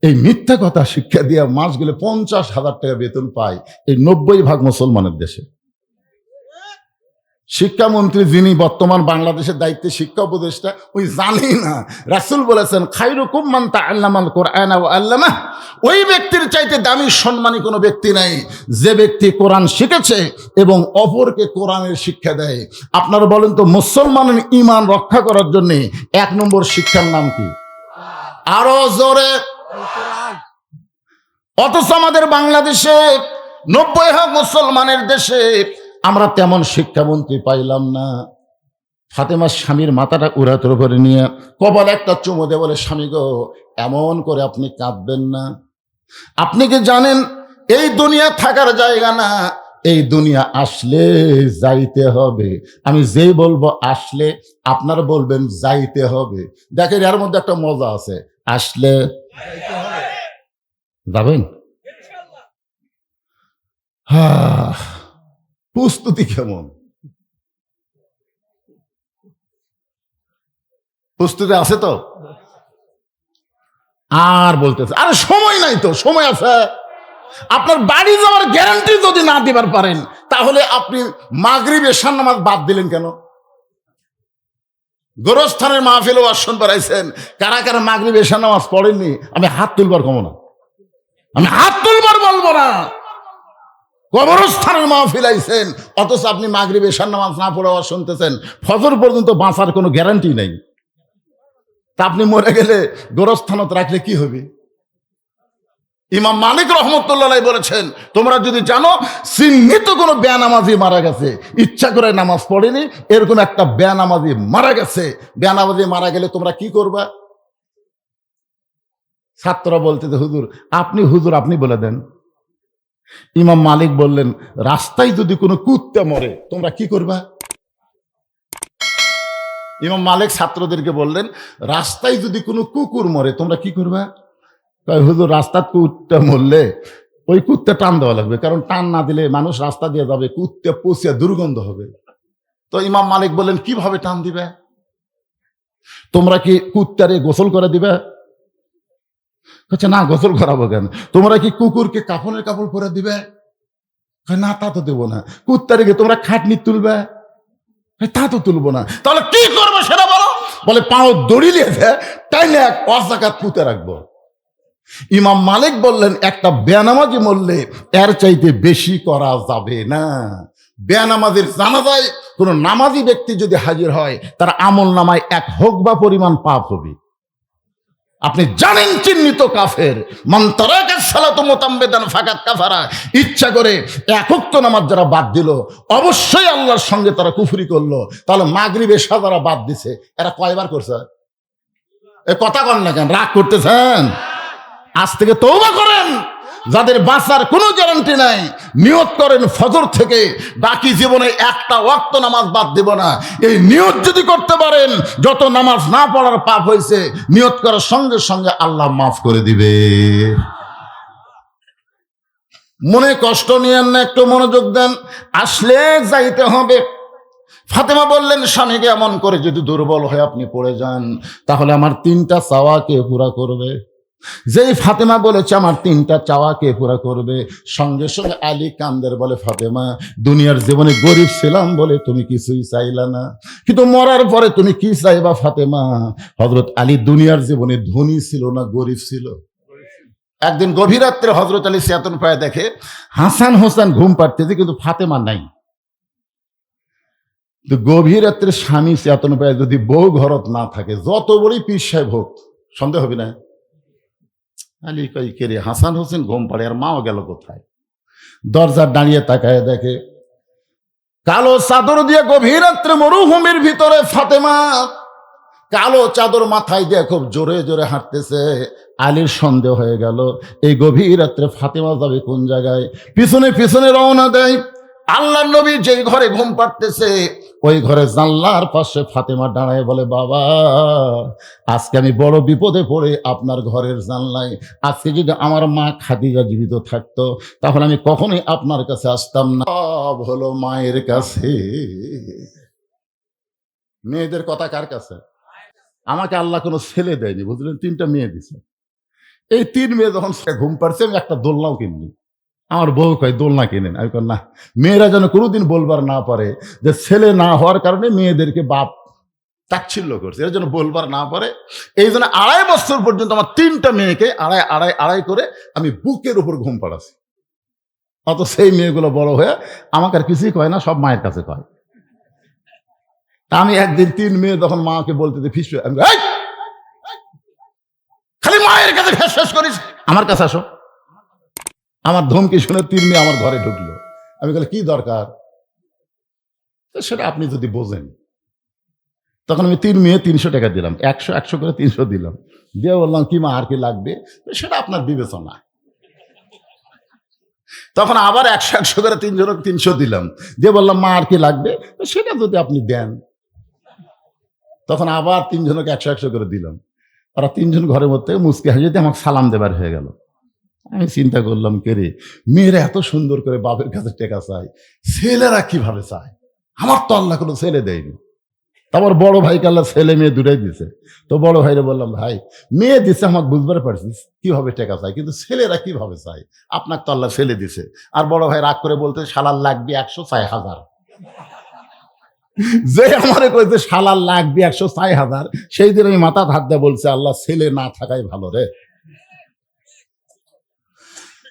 এই মিথ্যা কথা শিক্ষা দিয়ে মাস গেলে 50,000 টাকা বেতন পায় এই 90% মুসলমানের দেশে। শিক্ষামন্ত্রী যিনি বর্তমান বাংলাদেশের দায়িত্বে, শিক্ষা উপদেষ্টা, ওই জানি না রাসূল বলেছেন খায়রুকুম মান তাআল্লামাল কুরআনা ওয়া আল্লামাহ। ওই ব্যক্তির চাইতে দামি সম্মানী কোনো ব্যক্তি নাই যে ব্যক্তি কোরআন শিখেছে এবং অপরকে কোরআনের শিক্ষা দেয়। আপনারা বলেন তো মুসলমানের ঈমান রক্ষা করার জন্য 1 নম্বর শিক্ষার নাম কি? আরো জোরে। অথচ আমাদের বাংলাদেশে 90% মুসলমানের দেশে আমরা তেমন শিক্ষামন্ত্রী পাইলাম না। ফাতেমার স্বামীর মাথাটা উড়াতর করে নিয়ে কপালে একটা চুমো দিয়ে বলে, স্বামী গো, এমন করে আপনি কাঁদবেন না। আপনি কি জানেন এই দুনিয়া থাকার জায়গা না, এই দুনিয়া আসলে যাইতে হবে। আমি যেই বলবো আসলে, আপনারা বলবেন যাইতে হবে। দেখেন এর মধ্যে একটা মজা আছে, আসলে যাবেন। প্রস্তুতি কেমন? প্রস্তুতি আছে তো? আর বলতেছে আরে সময় নাই তো। সময় আছে। আপনার বাড়ি যাওয়ার গ্যারান্টি যদি না দিবার পারেন, তাহলে আপনি মাগরিব এশার নামাজ বাদ দিলেন কেন? গোরস্থানের মাহফিলে আসন বাড়াইছেন, কারা কারা মাগরিব এশার নামাজ পড়েননি? আমি হাত তুলবার কমো না, আমি হাত তুলবার বলবো না। কবরস্থানের মাহফিল আইছেন, অথচ আপনি মাগরিব এশার নামাজ না পড়ে আওয়াজ শুনতেছেন। ফজর পর্যন্ত বাঁচার কোনো গ্যারান্টি নেই। তা আপনি মরে গেলে গোরস্থানত রাখলে কি হবে? ইমাম মালিক রহমতুল্লাহ বলেছেন, তোমরা যদি জানো চিহ্নিত কোনো বেনামাজি মারা গেছে, ইচ্ছা করে নামাজ পড়েনি, এরকম একটা বেনামাজি মারা গেছে, বেনামাজি মারা গেলে তোমরা কি করবা? ছাত্ররা বলতে, হুজুর আপনি বলে দেন। ইমাম মালিক বললেন, রাস্তায় যদি কোনো কুত্তা মরে তোমরা কি করবা? ইমাম মালিক ছাত্রদেরকে বললেন, রাস্তায় যদি কোনো কুকুর মরে তোমরা কি করবা? হুজুর রাস্তার কুত্তা মরলে ওই কুত্তা টান দেওয়া লাগবে, কারণ টান না দিলে মানুষ রাস্তা দিয়ে যাবে, কুত্তা পচিয়া দুর্গন্ধ হবে। তো ইমাম মালিক বললেন, কিভাবে টান দিবে? তোমরা কি কুত্তারে গোসল করে দিবে? না, গোসল করাবো কেন? তোমরা কি কুকুরকে কাফনের কাপড় পরে দিবে? না, তা তো দেবো না। কুত্তারে তোমরা খাটনি তুলবে? তা তো তুলবো না। তাহলে কি করবো সেটা বলো। বলে পাও দড়ি লিয়েছে তাইলে এক অজাকাত পুঁতে রাখবো। ইমাম মালিক বললেন, একটা বেনামাজি মরলে এর চাইতে বেশি করা যাবে না। বেনামাজির জানাজায় কোন নামাজি ব্যক্তি যদি হাজির হয়, তার আমল নামায় 1 হুকবা পরিমাণ পাপ হবে। আপনি জানেন চিহ্নিত কাফের, মান তারাকা সালাতু মুতাম্মিদান ফাকাত কাফারা। ইচ্ছা করে 1 ওয়াক্ত নামাজ যারা বাদ দিল, অবশ্যই আল্লাহর সঙ্গে তারা কুফরি করলো। তাহলে মাগরিব এশা যারা বাদ দিছে, এরা কয়বার করছে? এ কথা কন না কেন? রাগ করতেছেন? আজ থেকে তওবা করেন। যাদের বাঁচার কোনো গ্যারান্টি নাই, নিয়ত করেন ফজর থেকে বাকি জীবনে 1টা ওয়াক্ত নামাজ বাদ দেব না। এই নিয়ত যদি করতে পারেন, যত নামাজ না পড়ার পাপ হয়েছে, নিয়ত করার সঙ্গে সঙ্গে আল্লাহ মাফ করে দিবে। মনে কষ্ট নিয়েন না, একটু মনোযোগ দেন। আসলে যাইতে হবে। ফাতেমা বললেন, স্বামীকে এমন করে যদি দুর্বল হয়ে আপনি পড়ে যান, তাহলে আমার 3টা চাওয়া কে পুরা করবে? যেই ফাতেমা বলেছে আমার 3টা চাওয়া কে পুরা করবে, সঙ্গে সঙ্গে আলী কান্দের বলে, ফাতেমা, দুনিয়ার জীবনে গরিব ছিলাম বলে তুমি কিছুই চাইলা না, কিন্তু মরার পরে তুমি কি চাইবা ফাতেমা? হযরত আলী দুনিয়ার জীবনে ধনী ছিল না গরিব ছিল? একদিন গভীর রাত্রে হযরত আলী চেতন পায়, দেখে হাসান হোসেন ঘুম পাড়তেছে কিন্তু ফাতেমা নাই। তো গভীর রাত্রে স্বামী চেতন পায় যদি বউ ঘরত না থাকে, যত বড়ই পীর সাহেব হোক, সন্দেহ হবে না। আলী কই কে রে, হাসান হোসেন ঘুম পাড়ে, আর মাও গেল কোথায়? দরজার দাঁড়িয়ে তাকায় দেখে কালো চাদর দিয়ে গভীর রাত্রে মরুভূমির ভিতরে ফাতেমা কালো চাদর মাথায় দিয়ে খুব জোরে জোরে হাঁটতেছে। আলীর সন্দেহ হয়ে গেল এই গভীর রাত্রে ফাতেমা যাবে কোন জায়গায়। পিছনে পিছনে রওনা দেয়। আল্লাহর নবী যেই ঘরে ঘুম পাড়তেছে ওই ঘরে জানলার পাশে ফাতেমা দাঁড়ায় বলে, বাবা আজকে আমি বড় বিপদে পড়ে আপনার ঘরের জানলায়, আজকে যদি আমার মা খাদিজা জীবিত থাকতো তাহলে আমি কখনোই আপনার কাছে আসতাম না। সব হলো মায়ের কাছে। মেয়েদের কথা কার কাছে? আমাকে আল্লাহ কোনো ছেলে দেয়নি, বুঝলেন, 3টা মেয়ে দিছে। এই 3 মেয়ে যখন ঘুম পাড়ছে আমি একটা দোলনাও কিনি। আমার বউ কয় দোলনা কিনেন। আমি কই না, মেয়েরা যেন কোনোদিন বলবার না পারে যে ছেলে না হওয়ার কারণে মেয়েদেরকে বাপ তাচ্ছিল্য করছে, এরা যেন বলবার না পারে। এই জন্য 2.5 বছর পর্যন্ত আমার 3টা মেয়েকে আড়াই করে আমি বুকের উপর ঘুম পাড়াছি। অত সেই মেয়েগুলো বড় হয়ে আমাকে আর কিছুই কয় না, সব মায়ের কাছে কয়। আমি একদিন 3 মেয়ে যখন মাকে বলতে ফিস, আমি খালি মায়ের কাছে ফেস করিস, আমার কাছে আসো। আমার ধমকি শুনে 3 মেয়ে আমার ঘরে ঢুকলো। আমি বলি কি দরকার? সেটা আপনি যদি বোঝেন। তখন আমি 3 মেয়ে 300 টাকা দিলাম, 100 করে 300 দিলাম, দিয়ে বললাম কি মা আর কি লাগবে, সেটা আপনার বিবেচনা। তখন আবার 100 করে 300 দিলাম, দিয়ে বললাম মা আর কি লাগবে, সেটা যদি আপনি দেন। তখন আবার 3 জনকে 100 করে দিলাম। ওরা 3 জন ঘরের মধ্যে মুচকি হাসিতে আমাকে সালাম দেবার হয়ে গেল। আমি চিন্তা করলাম কে রে, মেয়েরা এত সুন্দর করে বাপের কাছে টেকা চায়, ছেলেরা কিভাবে চায়? আমার তো আল্লাহ কোনো ছেলে দেয়নি। তারপর বড় ভাইকে আল্লাহ ছেলে মেয়ে দুটাই দিছে। তো বড় ভাইরে বললাম, ভাই মেয়ে দিছে আমাকে বুঝবার পারছিস কিভাবে টেকা চায়, কিন্তু ছেলেরা কিভাবে চায়? আপনাকে তো আল্লাহ ছেলে দিছে। আর বড় ভাই রাগ করে বলতে, শালার লাগবে 100 চাই 1000। যে আমারে কইতে শালার লাগবে 100 চাই 1000, সেই দিন আমি মাথা হাত দিয়ে বলছে আল্লাহ ছেলে না থাকাই ভালো রে।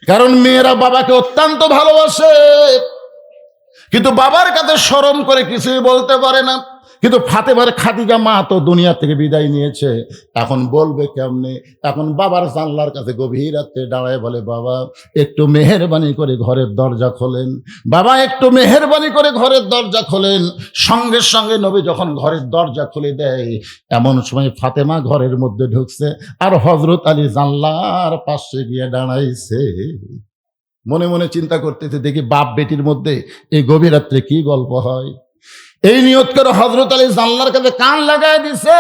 কারণ মেয়েরা বাবাকে অত্যন্ত ভালোবাসে, কিন্তু বাবার কাছে শরম করে কিছুই বলতে পারে না। কিন্তু ফাতেমার খাদিজা মা তো দুনিয়া থেকে বিদায় নিয়েছে, এখন বলবে কেমনে? এখন বাবার জানলার কাছে গভীর রাতে দাঁড়ায় বলে, বাবা একটু মেহেরবানি করে ঘরের দরজা খোলেন, বাবা একটু মেহেরবানি করে ঘরের দরজা খোলেন। সঙ্গে সঙ্গে নবী যখন ঘরের দরজা খুলে দেয়, এমন সময় ফাতেমা ঘরের মধ্যে ঢুকছে আর হযরত আলী জানলার পাশে গিয়ে দাঁড়াইছে। মনে মনে চিন্তা করতেছে, দেখি বাপ বেটির মধ্যে এই গভীর রাত্রে কি গল্প হয়। এই নিয়ত করে হযরত আলী জানলার কাছে কান লাগায় দিছে।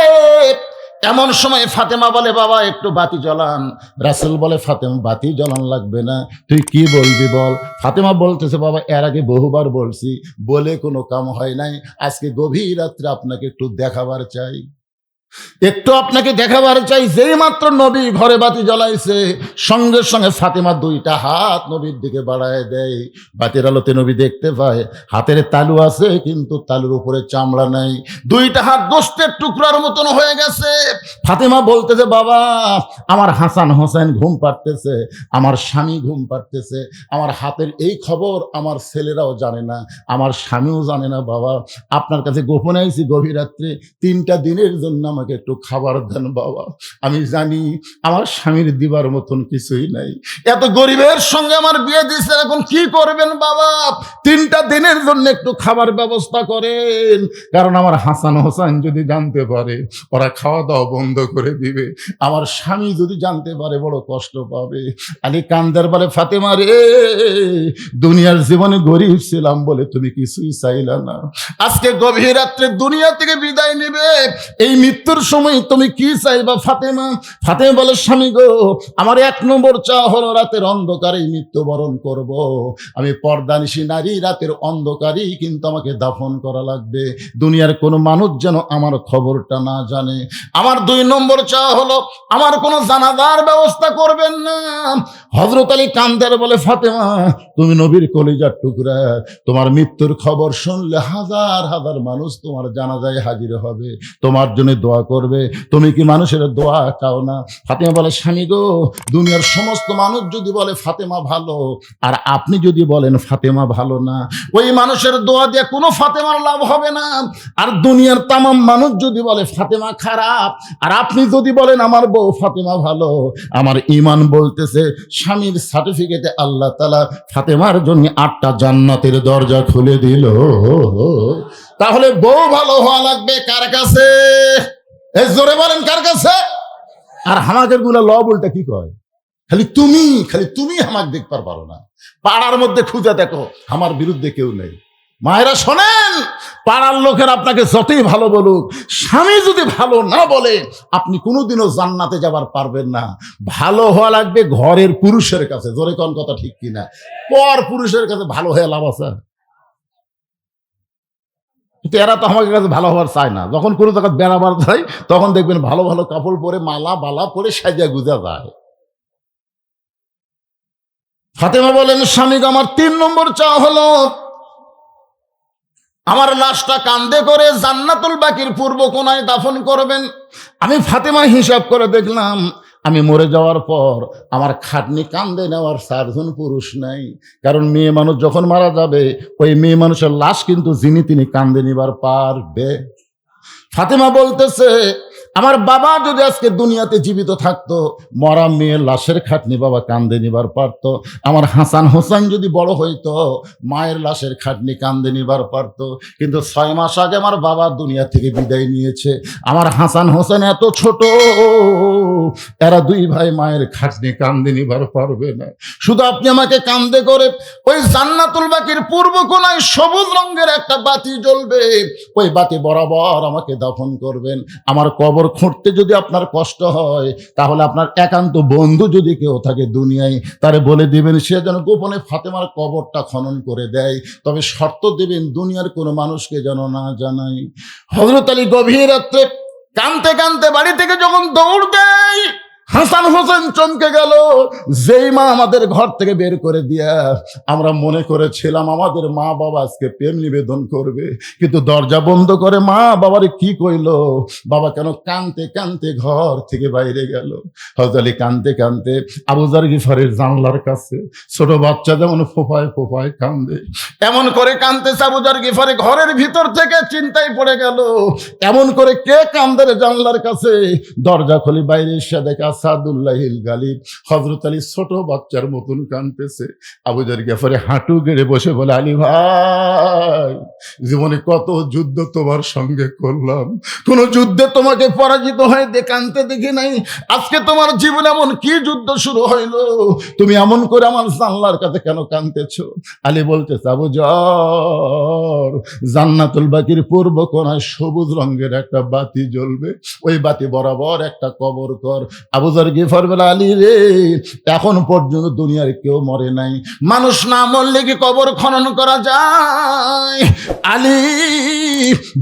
এমন সময় ফাতেমা বলে, বাবা একটু বাতি জ্বলান। রাসূল বলে, ফাতেমা বাতি জ্বলান লাগবে না, তুই কি বলবি বল। ফাতেমা বলতেছে, বাবা এর আগে বহুবার বলছি, বলে কোনো কাম হয় নাই, আজকে গভীর রাত্রে আপনাকে একটু দেখাবার চাই, একটু আপনাকে দেখাবার চাই। যেই মাত্র নবী ঘরে বাতি জ্বলাইছে, সঙ্গে সঙ্গে ফাতেমা 2টা হাত নবীর দিকে বাড়ায় দেয়। বাতির আলোতে নবী দেখতে পায় হাতের তালু আছে, কিন্তু তালুর উপরে চামড়া নাই, 2টা হাত গোস্তের টুকরার মতন হয়ে গেছে। ফাতেমা বলতেছে, বাবা আমার হাসান হোসেন ঘুম পাড়তেছে, আমার স্বামী ঘুম পাড়তেছে, আমার হাতের এই খবর আমার ছেলেরাও জানে না, আমার স্বামীও জানে না। বাবা আপনার কাছে গোপনে আইছি গভীর রাত্রে, 3টা দিনের জন্য আমাকে একটু খাবার দেন বাবা, আমি জানি আমার স্বামীর দিবার মতন কিছুই নাই, এত গরিবের সঙ্গে আমার বিয়ে দিয়েছে, এখন কি করবেন বাবা, 3টা দিনের জন্য একটু খাবার ব্যবস্থা করেন। কারণ আমার হাসান হোসেন যদি জানতে পারে ওরা খাওয়া দাওয়া বন্ধ করে দিবে, আমার স্বামী যদি জানতে পারে বড় কষ্ট পাবে। আলী কান্দার বলে, ফাতেমা রে, দুনিয়ার জীবনে গরিব ছিলাম বলে তুমি কিছুই চাইলা না, আজকে গভীর রাত্রে দুনিয়া থেকে বিদায় নেবে, এই মৃত্যুর সময় তুমি কি চাইবা ফাতেমা? ফাতেমা বলে, স্বামী গো, আমার 1 নম্বর চাওয়া হলো রাতের অন্ধকারেই মৃত্যুবরণ করব। আমি পর্দানিশী নারী, রাতের অন্ধকারেই কিন্তু আমাকে দাফন করা লাগবে, দুনিয়ার কোনো মানুষ যেন আমার খবরটা না জানে। আমার 2 নম্বর চাওয়া হলো আমার কোনো জানাজার ব্যবস্থা করবেন না। হযরত আলী কান্দের বলে, ফাতেমা তুমি নবীর কলিজার টুকরা, তোমার মৃত্যুর খবর শুনলে হাজার হাজার মানুষ তোমার জানাজায় হাজির হবে, তোমার জন্য দোয়া দোয়া করবে, তুমি কি মানুষের দোয়া চাও না? ফাতেমা বলে, স্বামী গো, দুনিয়ার সমস্ত মানুষ যদি বলে ফাতেমা ভালো, আর আপনি যদি বলেন ফাতেমা ভালো না, ওই মানুষের দোয়া দিয়ে কোনো ফাতেমার লাভ হবে না। আর দুনিয়ার তামাম মানুষ যদি বলে ফাতেমা খারাপ, আর আপনি যদি বলেন আমার বউ ফাতেমা ভালো, আমার ঈমান বলতেছে স্বামীর সার্টিফিকেটে আল্লাহ তাআলা ফাতেমার জন্য 8টা জান্নাতের দরজা খুলে দিল। তাহলে বউ ভালো হওয়া লাগবে কার কাছে? এই জোরে বলেন কার কাছে? আর হামাকের গুলা ল বলতে কি কয়, খালি তুমি আমাকে দেখতে পারো না, পাড়ার মধ্যে খুঁজে দেখো আমার বিরুদ্ধে কেউ নেই। মায়েরা শোনেন, পাড়ার লোকের আপনাকে যতই ভালো বলুক, স্বামী যদি ভালো না বলে আপনি কোনোদিনও জান্নাতে যাবার পারবেন না। ভালো হওয়া লাগবে ঘরের পুরুষের কাছে। জোরে কোন কথা ঠিক কিনা? পর পুরুষের কাছে ভালো হয়ে লাভ আছে? কিন্তু এরা তো আমাদের কাছে ভালো হওয়ার চায় না। যখন কোনো জায়গায় বেড়াবার যায় তখন দেখবেন ভালো ভালো কাপড় পরে, মালা বালা পরে সাজিয়া গুজা যায়। ফাতেমা বলেন, স্বামী আমার 3 নম্বর চাওয়া হলো আমার লাশটা কান্দে করে জান্নাতুল বাকির পূর্ব কোনায় দাফন করবেন। আমি ফাতেমা হিসাব করে দেখলাম, আমি মরে যাওয়ার পর আমার খাটনি কান্দে নেওয়ার 4 জন পুরুষ নাই। কারণ মেয়ে মানুষ যখন মারা যাবে, ওই মেয়ে মানুষের লাশ কিন্তু যিনি তিনি কান্দে নিবার পারবে। ফাতেমা বলতেছে, আমার বাবা যদি আজকে দুনিয়াতে জীবিত থাকতো, মরা মেয়ের লাশের খাটনি বাবা কান্দে নিবার পারত। আমার হাসান হোসেন যদি বড় হইতো, মায়ের লাশের খাটনি কান্দে নিবার পারত। কিন্তু 6 মাস আগে আমার বাবা দুনিয়া থেকে বিদায় নিয়েছে। আমার হাসান হোসেন এত ছোট, এরা 2 ভাই মায়ের খাটনি কান্দে নিবার পারবে না। শুধু আপনি আমাকে কান্দে করে ওই জান্নাতুল বাকির পূর্ব কোনায় সবুজ রঙের একটা বাতি জ্বলবে, ওই বাতি বরাবর আমাকে দাফন করবেন। আমার কবর খুঁড়তে যদি আপনার কষ্ট হয়, তাহলে আপনার একান্ত বন্ধু যদি কেউ থাকে দুনিয়ায়, তারে বলে দিবেন সে যেন গোপনে ফাতেমার কবরটা খনন করে দেয়। তবে শর্ত দেবেন দুনিয়ার কোনো মানুষকে যেন না জানাই। হযরত আলী গভীর রাত্রে কাঁদতে কাঁদতে বাড়ি থেকে যখন দৌড় দেয়, হাসান হোসেন চমকে গেল। যেই মা আমাদের ঘর থেকে বের করে দিয়া আমরা মনে করেছিলাম আমাদের মা বাবা আজকে প্রেম নিবেদন করবে, কিন্তু দরজা বন্ধ করে মা বাবারে কি কইলো, বাবা কেন কাঁদতে কাঁদতে ঘর থেকে বাইরে গেল। হযরত আলী কাঁদতে কাঁদতে আবু যর গিফারের জানলার কাছে, ছোট বাচ্চা যেমন ফোফায় ফোফায় কান্দে, এমন করে কাঁদতেছে আবু যর গিফারে। ঘরের ভিতর থেকে চিন্তায় পড়ে গেল, এমন করে কে কান্দে রে জানলার কাছে। দরজা খুলে বাইরে এসে দেখা সাদুল্লাহিল গালিব হযরত আলী ছোট বাচ্চার মতন কাঁদতেছে। আবু যর গিফারি হাঁটু গেড়ে বসে বলে, আলী ভাই, জীবনে কত যুদ্ধ তোমার সঙ্গে করলাম, কোন যুদ্ধে তোমাকে পরাজিত হয়ে কাঁদতে দেখি নাই। আজকে তোমার জীবনে এমন কি যুদ্ধ শুরু হইলো, তুমি এমন করে আমার জানলার কাছে কেন কাঁদতেছো? আলী বলতেছে, আবু যর, জান্নাতুল বাকির পূর্ব কোণায় সবুজ রঙের একটা বাতি জ্বলবে, ওই বাতি বরাবর একটা কবর কর। আবু যর গিফার বলে, আলী রে, এখন পর্যন্ত দুনিয়ার কেউ মরে নাই, মানুষ না মরলে কি কবর খনন করা যায়? আলী,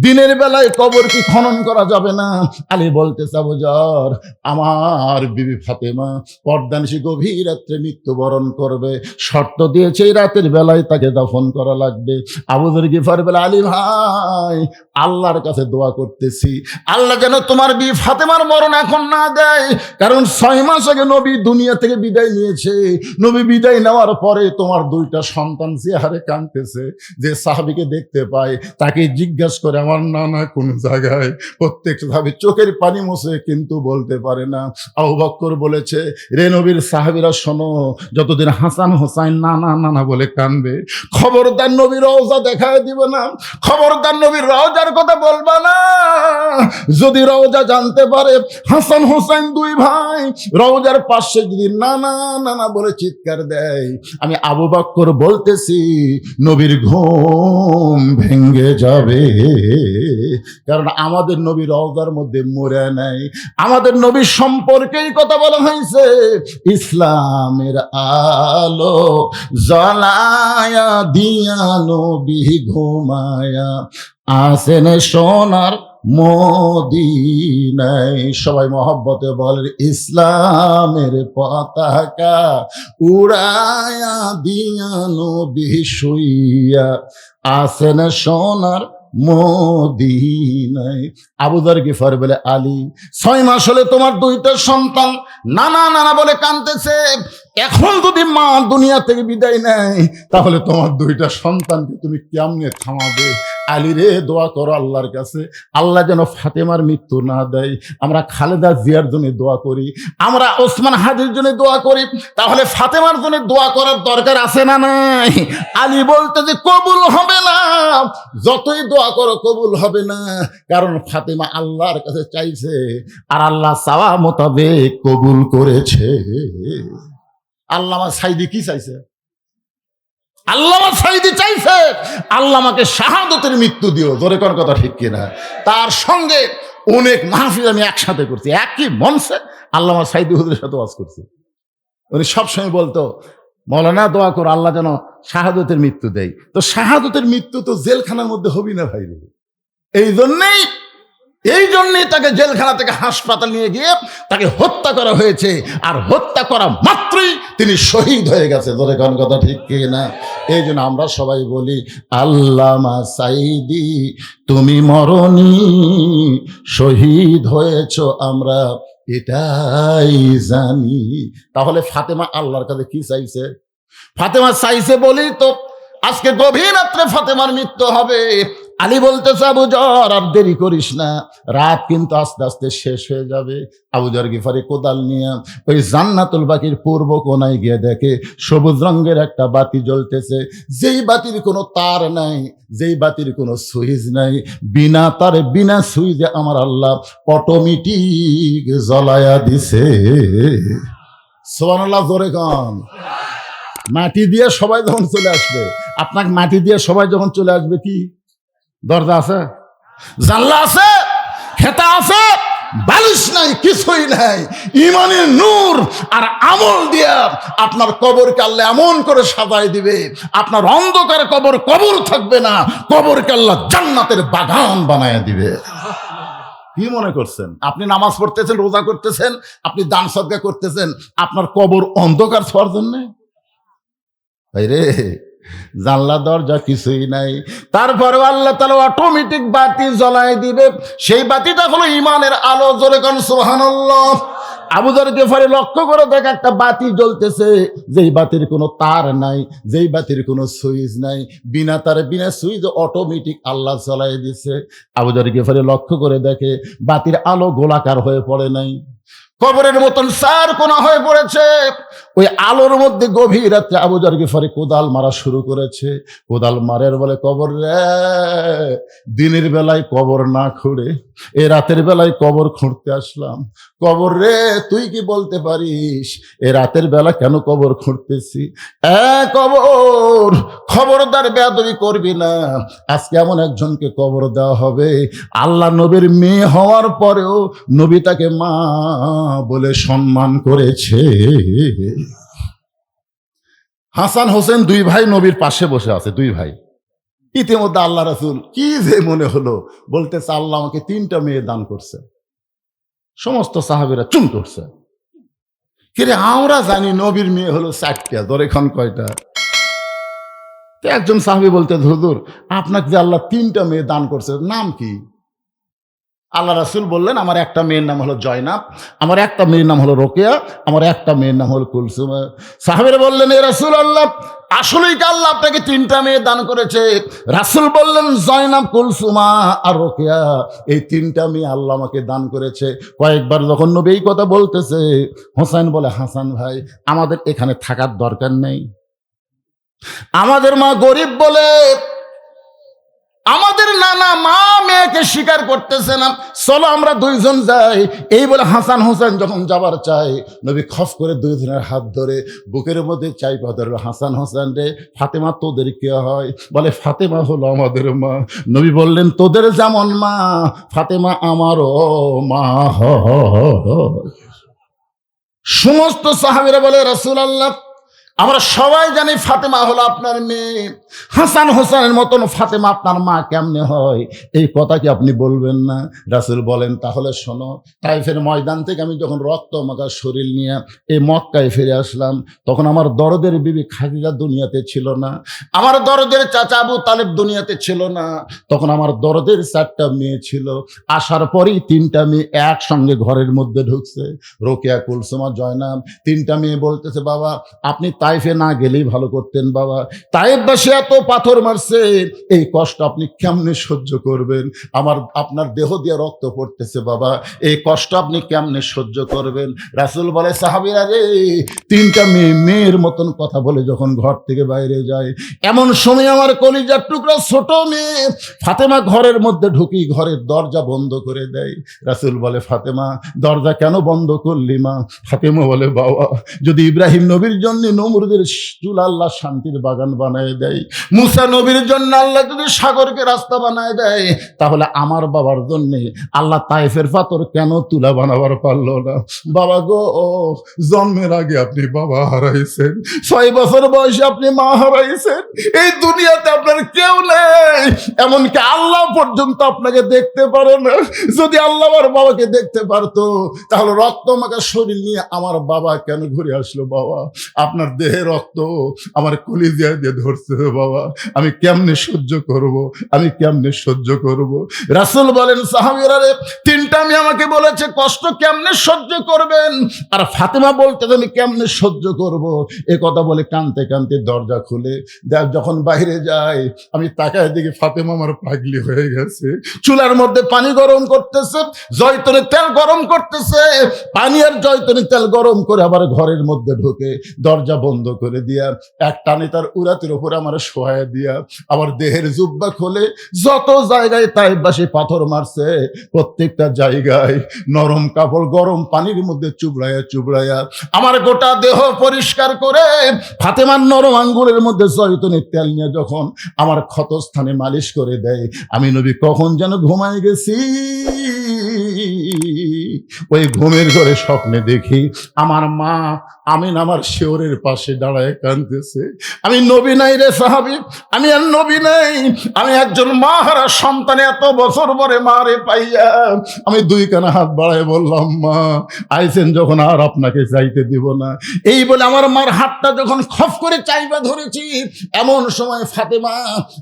দিনের বেলায় কবর কি খনন করা যাবে না? আলী বলতেছে, আবু যর, আমার বিবি ফাতেমা পর্দানিশী গভীর রাত্রে মৃত্যুবরণ করবে, শর্ত দিয়েছে এই রাতের বেলায় তাকে দাফন করা লাগবে। আবু যর গিফার বলে, আলী ভাই, আল্লাহর কাছে দোয়া করতেছি, আল্লাহ যেন তোমার বিবি ফাতেমার মরণ এখন না দেয়। কারণ 6 মাস আগে নবী দুনিয়া থেকে বিদায় নিয়েছে। নবী বিদায় নেওয়ার পরে তোমার 2টা সন্তান চেহারে কাঁদতেছে। যে সাহাবীকে দেখতে পায় তাকে জিজ্ঞাসা করে আমার নানা কোন জায়গায়, প্রত্যেক সাহাবী চোখের পানি মুছে কিন্তু বলতে পারে না। আবু বকর বলেছে, রে নবীর সাহাবীরা শোনো, যতদিন হাসান হোসাইন নানা নানা বলে কাঁদবে, খবরদার নবীর রওজা দেখায় দিবে না, খবরদার নবীর রওজার কথা বলবা না। যদি রওজা জানতে পারে হাসান হোসেন 2 ভাই রওজার পাশে যদি নানা নানা বলে চিৎকার দেয়, আমি আবু বকর বলতেছি নবীর ঘুম ভেঙে যাবে। কারণ আমাদের নবী রওজার মধ্যে মরে নাই। আমাদের নবীর সম্পর্কেই কথা বলা হয়েছে, ইসলামের আলো জ্বালায়া দিয়া নবী ঘুমায়া আসেন সোনার মদিনায়। সবাই মহব্বতে বলেন, ইসলামের পতাকা উড়ায়া দিয়া নবী শুইয়া আসেন সোনার মদিনায়। আবু যর গিফারি বলে, আলী 6 মাস হলে তোমার 2টা সন্তান নানা নানা বলে কাঁদতেছে, এখন যদি মা দুনিয়া থেকে বিদায় নেয় তাহলে তোমার 2টা সন্তানকে তুমি কেমনে থামাবে? আলী রে, দোয়া করো আল্লাহর কাছে, আল্লাহ যেন ফাতেমার মৃত্যু না দেয়। আমরা খালেদা জিয়ার জন্য দোয়া করি, আমরা ওসমান হাদির জন্য দোয়া করি, তাহলে ফাতেমার জন্য দোয়া করার দরকার আছে না নাই? আলী বলতে যে কবুল হবে না, যতই দোয়া করো কবুল হবে না, কারণ ফাতেমা আল্লাহর কাছে চাইছে আর আল্লাহ চাওয়া মোতাবেক কবুল করেছে। আল্লামা সাইদি কি চাইছে? আল্লামা সাইদি চাইছে আল্লাহ আমাকে শাহাদতের মৃত্যু দিও। জোরে কোন কথা ঠিক কিনা? তার সঙ্গে অনেক মাহফিল আমি একসাথে করছি, একই মঞ্চে আল্লামা সাইদি হুজুরের সাথে ওয়াজ করছি। উনি সবসময় বলতো, মৌলানা দোয়া করো আল্লাহ যেন শাহাদতের মৃত্যু দেয়। তো শাহাদতের মৃত্যু তো জেলখানার মধ্যে হবি না ভাই। এই জন্যই তাকে জেলখানা থেকে হাসপাতাল নিয়ে গিয়ে তাকে হত্যা করা হয়েছে, আর হত্যা করা মাত্রই তিনি শহীদ হয়ে গেছে। ধরে কোন কথা ঠিক কি না? এই জন্য আমরা সবাই বলি, আল্লামা সাইদি তুমি মরনি, শহীদ হয়েছ আমরা এটাই জানি। তাহলে ফাতেমা আল্লাহর কাছে কি চাইছে? ফাতেমা চাইছে বলি তো আজকে গভীর রাত্রে ফাতেমার মৃত্যু হবে। আলী বলতেছে, আবু যর আর দেরি করিস না, রাত কিন্তু আস্তে আস্তে শেষ হয়ে যাবে। আবু যর গিফারি কোদাল নিয়ে ওই জান্নাতুল বাকির পূর্ব কোনায় গিয়ে দেখে সবুজ রঙের একটা বাতি জ্বলতেছে, যেই বাতির কোনো তার নাই, যেই বাতির কোনো সুইচ নাই, বিনা তারে বিনা সুইচে আমার আল্লাহ অটোমেটিক জ্বলায়া দিছে। সুবহানাল্লাহ, জোরে কন। মাটি দিয়ে সবাই যখন চলে আসবে, আপনাকে মাটি দিয়ে সবাই যখন চলে আসবে, কি দরজা আছে, জানলা আছে, খেতা আছে, বালিশ নাই, কিছুই নাই, ইমানের নূর আর আমল দিয়া আপনার কবরকে আল্লাহ এমন করে সাজায় দিবে, আপনার অন্ধকার কবর কবর থাকবে না, কবরকে আল্লাহ জান্নাতের বাগান বানায় দিবে। কি মনে করছেন? আপনি নামাজ পড়তেছেন, রোজা করতেছেন, আপনি দান সদকা করতেছেন, আপনার কবর অন্ধকার ছোঁয়ার জন্যে? রে, জানলা দরজা কিছুই নাই, তারপরে আল্লাহ তাআলা অটোমেটিক বাতি জ্বলাই দিবে। সেই বাতিটা হলো ইমানের আলো। জোরে কোন সুবহানাল্লাহ। আবু যর গিফারি লক্ষ্য করে দেখে একটা বাতি জ্বলতেছে, যেই বাতির কোনো তার নাই, যেই বাতির কোনো সুইচ নাই, বিনা তারে বিনা সুইচ অটোমেটিক আল্লাহ জ্বলাই দিছে। আবু যর গিফারি লক্ষ্য করে দেখে বাতির আলো গোলাকার হয়ে পড়ে নাই, কবরের মতন চার কোনা হয়ে পড়েছে। ওই আলোর মধ্যে গভীর রাত্রে আবু যর গিফারি কোদাল মারা শুরু করেছে। কোদাল মারের বলে, কবর রে, দিনের বেলায় কবর না খুঁড়ে এ রাতের বেলায় কবর খুঁড়তে আসলাম। কবর রে, তুই কি বলতে পারিস এ রাতের বেলা কেন কবর খুঁড়তেছি? কবর, খবরদার বেয়াদবি করবি না। আজকে এমন একজনকে কবর দেওয়া হবে, আল্লাহ নবীর মেয়ে হওয়ার পরেও নবী তাকে মা বলে সম্মান করেছে। হাসান হোসেন 2 ভাই নবীর পাশে বসে আছে, 2 ভাই। ইতিমধ্যে আল্লাহ রাসূল কি যে মনে হলো, বলতেছে আল্লাহ আমাকে 3টা মেয়ে দান করছে। সমস্ত সাহাবীরা চুপ করছে। কিরে, আমরা জানি নবীর মেয়ে হলো 4টা, ধরে এখন কয়টা? তো একজন সাহাবী বলতে, হুজুর আপনাকে যে আল্লাহ 3টা মেয়ে দান করছে, নাম কি? আল্লাহ রাসূল বললেন, আমার একটা মেয়ের নাম হলো জয়নাব, আমার একটা মেয়ের নাম হলো রোকেয়া, আমার একটা মেয়ের নাম হলো কুলসুমা। সাহাবীরা বললেন, এ রাসূলুল্লাহ, আসলেই কি আল্লাহ আপনাকে 3টা মেয়ে দান করেছে? রাসূল বললেন, জয়নাব, কুলসুমা আর রোকেয়া, এই 3টা মেয়ে আল্লাহ আমাকে দান করেছে। কয়েকবার যখন নবী এই কথা বলতেছে, হোসেন বলে, হাসান ভাই, আমাদের এখানে থাকার দরকার নেই, আমাদের মা গরিব বলে আমাদের নানা মা মেয়েকে স্বীকার করতেছে না, চলো আমরা 2 জন যাই। এই বলে হাসান হোসেন যখন যাবার চাই, নবী খফ করে 2 জনের হাত ধরে বুকের মধ্যে চাইপা ধরল, হাসান হোসেন রে, ফাতেমা তোদের কে হয়? বলে, ফাতেমা হলো আমাদের মা। নবী বললেন, তোদের যেমন মা, ফাতেমা আমারও মা হয়। সমস্ত সাহাবীরা বলে, রাসূলুল্লাহ আমরা সবাই জানি ফাতেমা হলো আপনার মেয়ে। হাসান হোসেনের মতন ফাতেমা আপনার মা কেমনে হয়, এই কথা কি আপনি বলবেন না? রাসূল বলেন, তাহলে শোনো, তাইফের ময়দান থেকে আমি যখন রক্ত মাখা শরীর নিয়ে এই মক্কায় ফিরে আসলাম, তখন আমার দরদের বিবি খাদিজা দুনিয়াতে ছিল না, আমার দরদের চাচা আবু তালেব দুনিয়াতে ছিল না। তখন আমার দরদের 4টা মেয়ে ছিল। আসার পরেই 3টা মেয়ে একসঙ্গে ঘরের মধ্যে ঢুকছে, রোকেয়া, কুলসুমা, জয়নাব। 3টা মেয়ে বলতেছে, বাবা আপনি তাইফে না গেলেই ভালো করতেন বাবা, তাইফবাসী এত পাথর মারছে, এই কষ্ট আপনি কেমনে সহ্য করবেন? আপনার দেহ দিয়ে রক্ত পড়তেছে বাবা, এই কষ্ট আপনি কেমনে সহ্য করবেন? রাসূল বলে, সাহাবীরা রে, 3টা মেয়ের মতন কথা বলে যখন ঘর থেকে বাইরে যায়, এমন সময় আমার কলিজার টুকরা ছোট মেয়ে ফাতেমা ঘরের মধ্যে ঢুকি ঘরের দরজা বন্ধ করে দেয়। রাসূল বলে, ফাতেমা দরজা কেন বন্ধ করলি মা? ফাতেমা বলে, বাবা যদি ইব্রাহিম নবীর জন্য নমরুদের চুল আল্লাহ শান্তির বাগান বানায় দেয়, মুসা নবীর জন্য আল্লাহ যদি সাগরকে রাস্তা বানায় দেয়, তাহলে আমার বাবার জন্য আল্লাহ তাইফের পাথর কেন তুলা বানাবার পারলো না? বাবা গো, জন্মের আগে আপনি বাবা হারাইছেন, 6 বছর বয়সে আপনি মা হারাইছেন, এই দুনিয়াতে আপনার কেউ নেই, এমনকি আল্লাহ পর্যন্ত আপনাকে দেখতে পারে না। যদি আল্লাহ আমার বাবাকে দেখতে পারতো, তাহলে রক্ত মাখা শরীর নিয়ে আমার বাবা কেন ঘুরে আসলো? বাবা আপনার দেহে রক্ত আমার কলিজা দিয়ে ধরছে বাবা, আমি কেমনে সহ্য করব, আমি কেমনে সহ্য করব? রাসূল বলেন, সাহাবীরা রে, 3টা মেয়ে আমাকে বলেছে কষ্ট কেমনে সহ্য করবেন, আর ফাতেমা বলতে আমি কেমনে সহ্য করব। এ কথা বলে কাঁদতে কাঁদতে দরজা খুলে দেখ, যখন বাইরে যায় আমি তাকায় দেখি ফাতেমা আমার পাগলি হয়ে গেছে, চুলার মধ্যে পানি গরম করতেছে, জয়তুনের তেল গরম করতেছে, পানি আর জয়তুনের তেল গরম করে আবার ঘরের মধ্যে ঢোকে, দরজা বন্ধ করে দিয়া এক টানে তার উরাতের উপরে আমার শোয়া দিয়া আমার দেহের জুব্বা খোলে, যত জায়গায় তাইফবাসী পাথর মারছে প্রত্যেকটা জায়গায় নরম কাপড় গরম পানির মধ্যে চুবড়াইয়া চুবড়াইয়া আমার গোটা দেহ পরিষ্কার করে ফাতেমার নরম আঙ্গুলের মধ্যে জয়তুনের তেল নিয়ে যখন আমার ক্ষতস্থানে মালিশ করে দেয়, আমি নবী কখন যেন ঘুমায় গেছি। ওই ঘুমের ঘরে স্বপ্নে দেখি আমার মা আমিন আমার শিওরের পাশে দাঁড়ায় কাঁদতেছে। আমি নবী নাই রে সাহাবী, আমি আর নবী নাই, আমি একজন মা হারা সন্তান, এত বছর পরে মা রে পাইয়া আমি 2 কানা হাত বাড়ায় বললাম, মা আইছেন যখন আর আপনাকে চাইতে দিব না। এই বলে আমার মার হাতটা যখন খপ করে চাইবা ধরেছি, এমন সময় ফাতেমা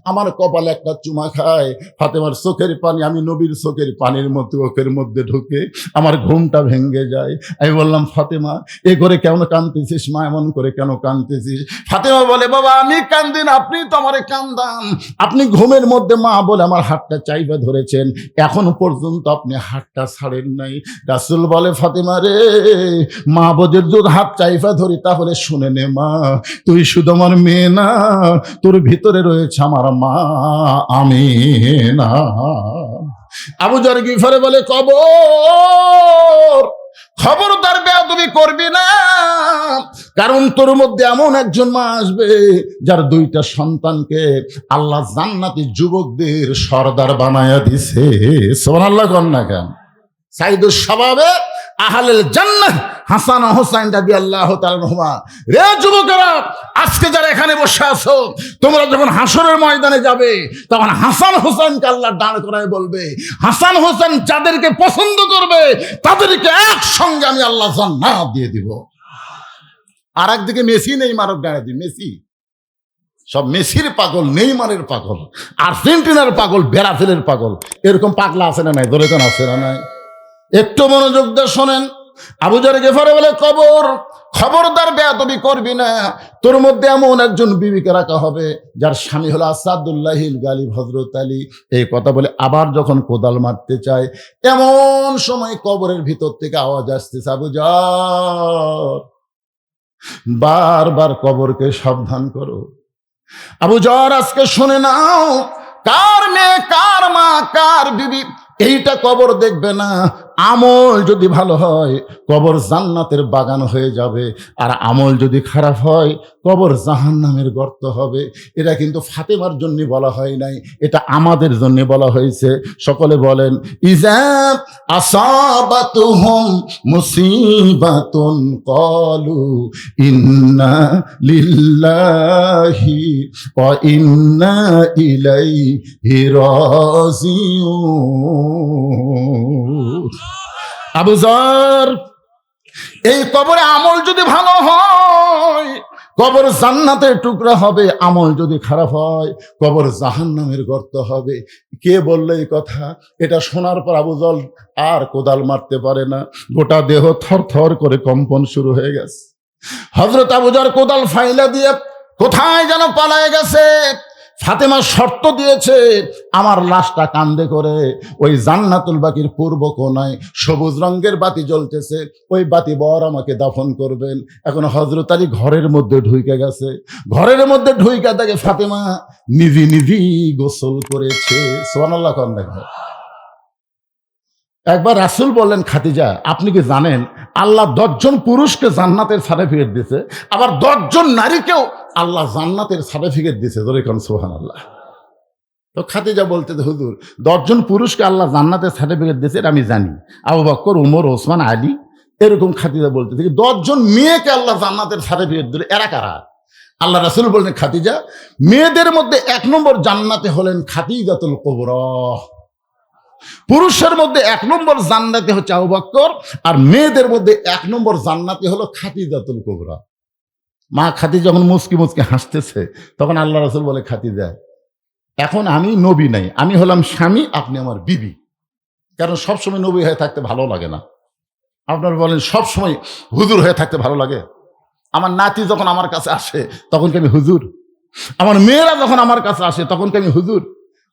আমার কপালে একটা চুমা খায়, ফাতেমার চোখের পানি আমি নবীর চোখের পানির মধ্যে চোখের মধ্যে ঢুকে আমার ঘুমটা ভেঙে যায়। আমি বললাম, ফাতেমা এ করে কেন কাঁদতেছিস মা, এমন করে কেন কাঁদতেছিস? ফাতেমা বলে, বাবা আমি কান্দি না, আপনি তো আমারে কান্দান, আপনি ঘুমের মধ্যে মা বলে আমার হাতটা চাইবা ধরেছেন, এখনো পর্যন্ত আপনি হাতটা ছাড়েন নাই। রাসূল বলে, ফাতেমা রে, মা বোধের যদি হাত চাইবা ধরি তাহলে শুনে নে মা, তুই শুধু আমার মেয়ে না, তোর ভিতরে রয়েছে আমার মা আমিনা। আবু যর গিফারি বলে, খবরদার বেয়াদবি করবি না, কারণ তোর মধ্যে এমন একজন মা আসবে যার 2টা সন্তানকে আল্লাহ জান্নাতি যুবকদের সর্দার বানায়া দিছে। সুবহানাল্লাহ কোন না কেন? সাইদুস শাবাবে আহলুল জান্নাহ হাসান ও হুসাইন রাদিয়াল্লাহু তাআলা আনহুমা। রে যুবকেরা, আজকে যারা এখানে বসে আছো, তোমরা যখন হাসরের ময়দানে যাবে, তখন হাসান হোসেনকে আল্লাহ দাঁড় করায় বলবে, হাসান হোসেন যাদেরকে পছন্দ করবে তাদেরকে একসঙ্গে আমি আল্লাহ জান্নাত দিয়ে দিব। আর একদিকে মেসি নেইমারও গায়ে দিই, মেসি সব মেসির পাগল, নেইমারের পাগল, আর্জেন্টিনার পাগল, ব্রাজিলের পাগল, এরকম পাগলা আছে না নাই? ধরে কেন আছে না নাই? একটু মনোযোগ দিয়ে শোনেন। আবু যর গিফারি বলে, খবরদার বেয়াদবি করবি না, তোর মধ্যে এমন একজন বিবিকে রাখা হবে যার স্বামী হলো আসাদুল্লাহিল গালিব হযরত আলী। এই কথা বলে আবার যখন কোদাল মারতে চায়, এমন সময় কবরের ভিতর থেকে আওয়াজ আসতেছে, আবু যর বারবার কবরকে সাবধান করো। আবু যর আজকে শুনে নাও, কার মেয়ে, কার মা, কার বিবি এইটা কবর দেখবে না, আমল যদি ভালো হয় কবর জান্নাতের বাগান হয়ে যাবে, আর আমল যদি খারাপ হয় কবর জাহান্নামের গর্ত হবে। এটা কিন্তু ফাতেমার জন্য বলা হয় নাই, এটা আমাদের জন্য বলা হয়েছে। সকলে বলেন, ইজা আসাবাতুহুম মুসিবাতুন ক্বালু ইন্না লিল্লাহি ওয়া ইন্না ইলাইহি রাজিউন। আবু যর, এই কবরে আমল যদি ভালো হয় কবর জান্নাতের টুকরা হবে, আমল যদি খারাপ হয় কবর জাহান্নামের গর্ত হবে। কে বললো এই কথা? এটা শোনার পর আবু যর আর কোদাল মারতে পারে না, গোটা দেহ থর থর করে কম্পন শুরু হয়ে গেছে। হযরত আবু যর কোদাল ফাইলা দিয়ে কোথায় যেন পালায় গেছে। ফাতেমা শর্ত দিয়েছে, আমার লাশটা কান্দে করে ওই জান্নাতুল বাকির পূর্ব কোণায় সবুজ রঙের বাতি জ্বলতেছে, ওই বাতি বর আমাকে দাফন করবেন। এখন হযরত আলী ঘরের মধ্যে ঢুকে গেছে, ঘরের মধ্যে ঢুইকা দেখে ফাতেমা নিজি নিজি গোসল করেছে। সুবহানাল্লাহ কোন দেখো। একবার রাসূল বললেন, খাদিজা আপনি কি জানেন আল্লাহ 10 জন পুরুষকে জান্নাতের সার্টিফিকেট দিয়েছে, আবার 10 জন নারীকেও আল্লাহ জান্নাতের সার্টিফিকেট দিয়েছে। ধরে কোন সুবহানাল্লাহ। তো খাদিজা বলতে, হুজুর 10 জন পুরুষকে আল্লাহ জান্নাতের সার্টিফিকেট দিয়েছে এটা আমি জানি, আবু বকর, উমর, ওসমান, আলী, এরকম খাদিজা বলতে থেকে 10 জন মেয়েকে আল্লাহ জান্নাতের সার্টিফিকেট দিল, এরা কারা? আল্লাহ রাসূল বললেন, খাদিজা মেয়েদের মধ্যে 1 নম্বর জান্নাতে হলেন খাদিজাতুল কুবরা। পুরুষের মধ্যে 1 নম্বর জান্নাতে হচ্ছে আবু বকর, আর মেয়েদের মধ্যে 1 নম্বর জান্নাতে হলো খাদিজাতুল কুবরা। মা খাদিজা যখন মুচকি মুচকি হাসতেছে তখন আল্লাহ রাসূল বলে, খাদিজা এখন আমি নবী নাই, আমি হলাম স্বামী, আপনি আমার বিবি। কারণ সবসময় নবী হয়ে থাকতে ভালো লাগে না। আপনারা বলেন সবসময় হুজুর হয়ে থাকতে ভালো লাগে? আমার নাতি যখন আমার কাছে আসে তখন কি আমি হুজুর? আমার মেয়েরা যখন আমার কাছে আসে তখন কি আমি হুজুর?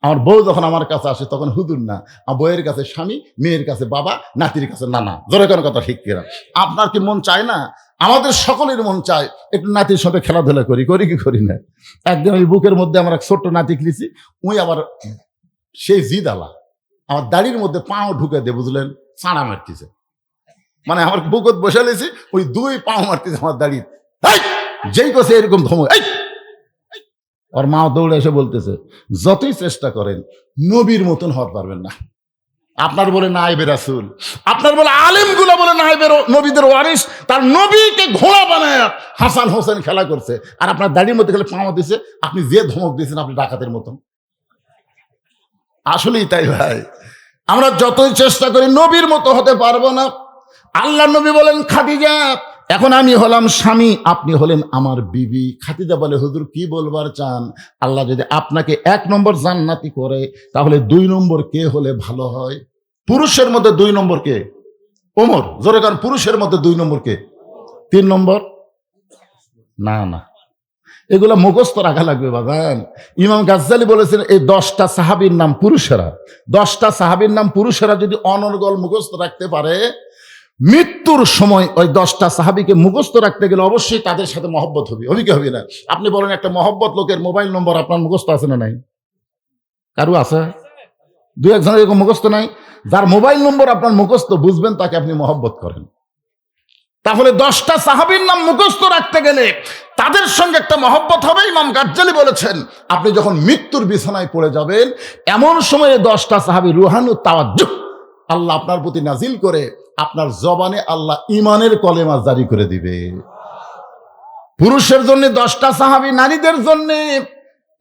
আমার বউ যখন আমার কাছে আসে তখন হুজুর না, আমার বউয়ের কাছে স্বামী, মেয়ের কাছে বাবা, নাতির কাছে নানা। জোরে কোনো কথা ঠিক কিনা? আপনার কি মন চায় না? আমাদের সকলের মন চায় একটু নাতির সাথে খেলাধুলা করি, করি কি করি না? একদিন ওই বুকের মধ্যে আমার এক ছোট্ট নাতি খেলেছি, ওই আবার সেই জিদ আলা আমার দাড়ির মধ্যে পাও ঢুকে দিয়ে বুঝলেন চাঁড়া মারতেছে। মানে আমার বুকত বসে লেছি, ওই 2 পাও মারতেছে আমার দাড়ির। যেই কথা এরকম ধমক, ওর মা দৌড়ে এসে বলতেছে, যতই চেষ্টা করেন নবীর মতন হতে পারবেন না। আপনার বলে নায়েবে রাসূল, আপনার বলে আলেমগুলো বলে নায়েবে নবীদের ওয়ারিস, তার নবীকে ঘোড়া বানায় হাসান হোসেন খেলা করছে, আর আপনার দাড়ির মধ্যে খেলে পাওয়া দিছে। আপনি যে ধমক দিয়েছেন আপনি ডাকাতের মতন। আসলেই তাই ভাই, আমরা যতই চেষ্টা করি নবীর মতো হতে পারবো না। আল্লাহ নবী বলেন, খাদিজা এখন আমি হলাম স্বামী, আপনি হলেন আমার বিবি। খাদিজা বলে, হুজুর কি বলবার চান? আল্লাহ যদি আপনাকে 1 নম্বর জান্নাতি করে তাহলে 2 নম্বর কে হলে ভালো হয়? পুরুষের মধ্যে 2 নম্বর কে? ওমর। জোরে কারণ পুরুষের মধ্যে 2 নম্বর কে? 3 নম্বর? না না, এগুলো মুখস্থ রাখা লাগবে বাবান। ইমাম গাজ্জালি বলেছেন, এই 10টা সাহাবীর নাম পুরুষেরা, 10টা সাহাবীর নাম পুরুষেরা যদি অনর্গল মুখস্থ রাখতে পারে, মৃত্যুর সময় ওই 10টা সাহাবীকে মুখস্থ রাখতে গেলে অবশ্যই তাদের সাথে মহব্বত হবে। হবে কি হবে না? আপনি বলেন একটা মহব্বত লোকের মোবাইল নম্বর আপনার মুখস্থ আছে না নাই? কারো আছে? 2-1 জনের এরকম মুখস্থ নাই? যার মোবাইল নম্বর আপনার মুখস্থ, বুঝবেন তাকে আপনি মহব্বত করেন। তাহলে 10টা সাহাবীর নাম মুখস্থ রাখতে গেলে তাদের সঙ্গে একটা মহব্বত হবে। ইমাম গাজ্জালি বলেছেন, আপনি যখন মৃত্যুর বিছানায় পড়ে যাবেন এমন সময়ে 10টা সাহাবী রুহানুত তাওয়াজ্জুহ আল্লাহ আপনার প্রতি নাজিল করে আপনার জবানে আল্লাহ ঈমানের কলেমা জারি করে দিবে। পুরুষের জন্য 10টা সাহাবী, নারীদের জন্য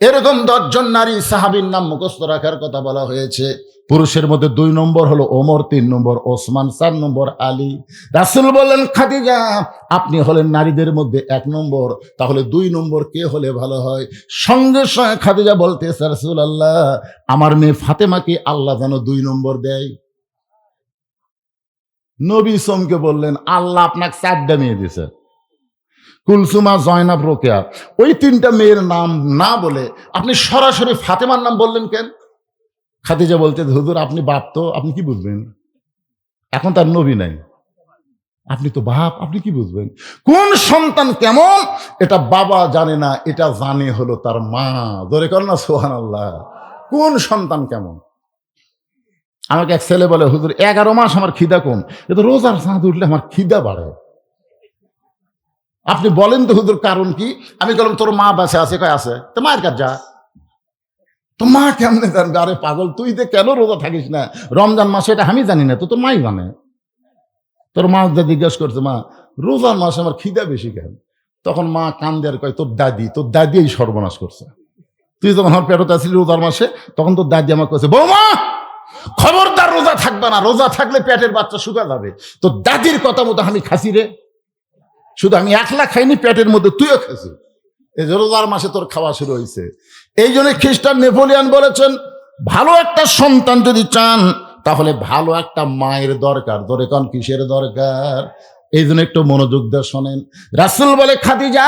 এরকম 10 জন নারী সাহাবীর নাম মুখস্থ রাখার কথা বলা হয়েছে। পুরুষের মধ্যে 2 নম্বর হলো ওমর, 3 নম্বর ওসমান, 4 নম্বর আলী। রাসূল বললেন, খাদিজা আপনি হলেন নারীদের মধ্যে 1 নম্বর, তাহলে 2 নম্বর কে হলে ভালো হয়? সঙ্গে সঙ্গে খাদিজা বলতেছে, রাসূলুল্লাহ আমার মেয়ে ফাতেমাকে আল্লাহ যেন 2 নম্বর দেয়। নবী চমকে বললেন, আল্লাহ আপনাকে 4টা মেয়ে দিয়েছে, কুলসুমা, জয়নাব, রোকেয়া। ওই 3টা মেয়ের নাম না বলে আপনি সরাসরি ফাতেমার নাম বললেন কেন? খাদিজা বলতে, হুজুর আপনি বাপ, তো আপনি কি বুঝবেন? এখন তার নবী নাই, আপনি তো বাপ, আপনি কি বুঝবেন? কোন সন্তান কেমন এটা বাবা জানে না, এটা জানে হলো তার মা। ধরে কর না সুবহানাল্লাহ। কোন সন্তান কেমন? আমাকে এক ছেলে বলে, হুজুর 11 মাস আমার খিদা কম, কিন্তু রোজার চাঁদ উঠলে আমার খিদা বাড়ে। আপনি বলেন তো হুজুর কারণ কি? আমি বললাম, তোর মা বাসে আছে? কয় আছে। তো মায়ের কাছে যা। তো মা কেমনে জানবে? আরে পাগল, তুই যে কেন রোজা থাকিস না রমজান মাসে, এটা আমি জানি না, তো তোর মাই জানে। তোর মা যা জিজ্ঞেস করছে, মা রোজার মাসে আমার খিদা বেশি কেন? তখন মা কান্দে আর কয়, তোর দাদি এই সর্বনাশ করছে। তুই যখন আমার পেটে আসলি রোজার মাসে, তখন তোর দাদি আমাকে কইছে, বৌমা খবরদার রোজা থাকবে না, রোজা থাকলে পেটের বাচ্চা শুকা যাবে। তো দাদির কথা মতো আমি খাসি রে। শুধু আমি একলা খাইনি, পেটের মধ্যে তুইও খেয়েছি। এই যে রোজার মাসে তোর খাওয়া শুরু হয়েছে। এই জন্য খ্রিস্টান নেপোলিয়ান বলেছেন, ভালো একটা সন্তান যদি চান তাহলে ভালো একটা মায়ের দরকার। ধরে কোন কিসের দরকার? এই জন্য একটু মনোযোগ দিয়ে শোনেন। রাসূল বলে, খাদিজা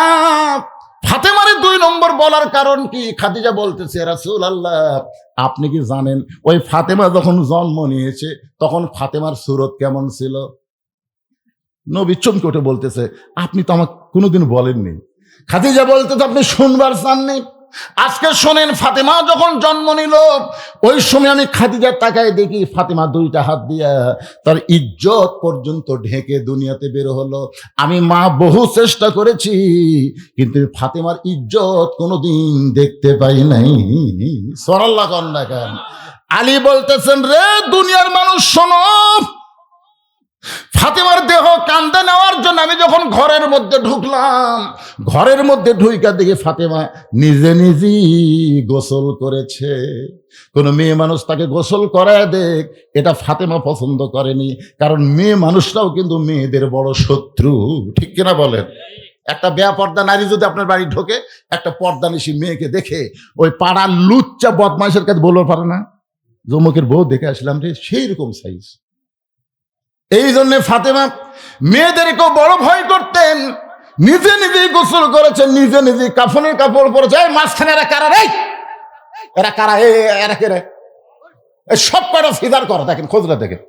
ফাতেমারে 2 নম্বর বলার কারণ কি? খাদিজা বলতেছে, রাসূলুল্লাহ আপনি কি জানেন ওই ফাতেমা যখন জন্ম নিয়েছে তখন ফাতেমার সুরত কেমন ছিল? নবী চমকে উঠে বলতেছে, আপনি তো আমাকে কোনোদিন বলেননি। খাদিজা বলতেছে, আপনি শুনবার চাননি? আজকে শোনেন, ফাতেমা যখন জন্ম নিল ওই সময় আমি খাদিজার তাকায় দেখি ফাতেমা 2টা হাত দিয়া তার ইজ্জত পর্যন্ত ঢেকে দুনিয়াতে বের হলো। আমি মা বহু চেষ্টা করেছি, কিন্তু ফাতেমার ইজ্জত কোনোদিন দেখতে পাই নাই। সুবহানাল্লাহ কন্যা কেন? আলী বলতেছেন, রে দুনিয়ার মানুষ শোনো, ফাতেমার দেহ কান্দে নেওয়ার জন্য আমি যখন ঘরের মধ্যে ঢুকলাম, ঘরের মধ্যে ঢুইকা দেখি ফাতেমা নিজে নিজেই গোসল করেছে। কোন মেয়ে মানুষ তাকে গোসল করায় দেখ, এটা ফাতেমা পছন্দ করেনি। কারণ মেয়ে মানুষরাও কিন্তু মেয়েদের বড় শত্রু, ঠিক কিনা বলেন? একটা বেপর্দা নারী যদি আপনার বাড়ি ঢোকে, একটা পর্দানিশী মেয়েকে দেখে ওই পাড়ার লুচ্চা বদমাইশের কাছে বলতে পারে না, জমকের বউ দেখে আসলাম রে, সেই রকম সাইজ। এই জন্য ফাতেমা মেয়েদেরকেও বড় ভয় করতেন। নিজে নিজেই গোসল করেছেন, নিজে নিজেই কাফনের কাপড় পরেছে। মাঝখানে এরা কারা রে? এরা কারা? এরা কে রে? সব কটা ফিদার করা, দেখেন খোঁজরা দেখেন।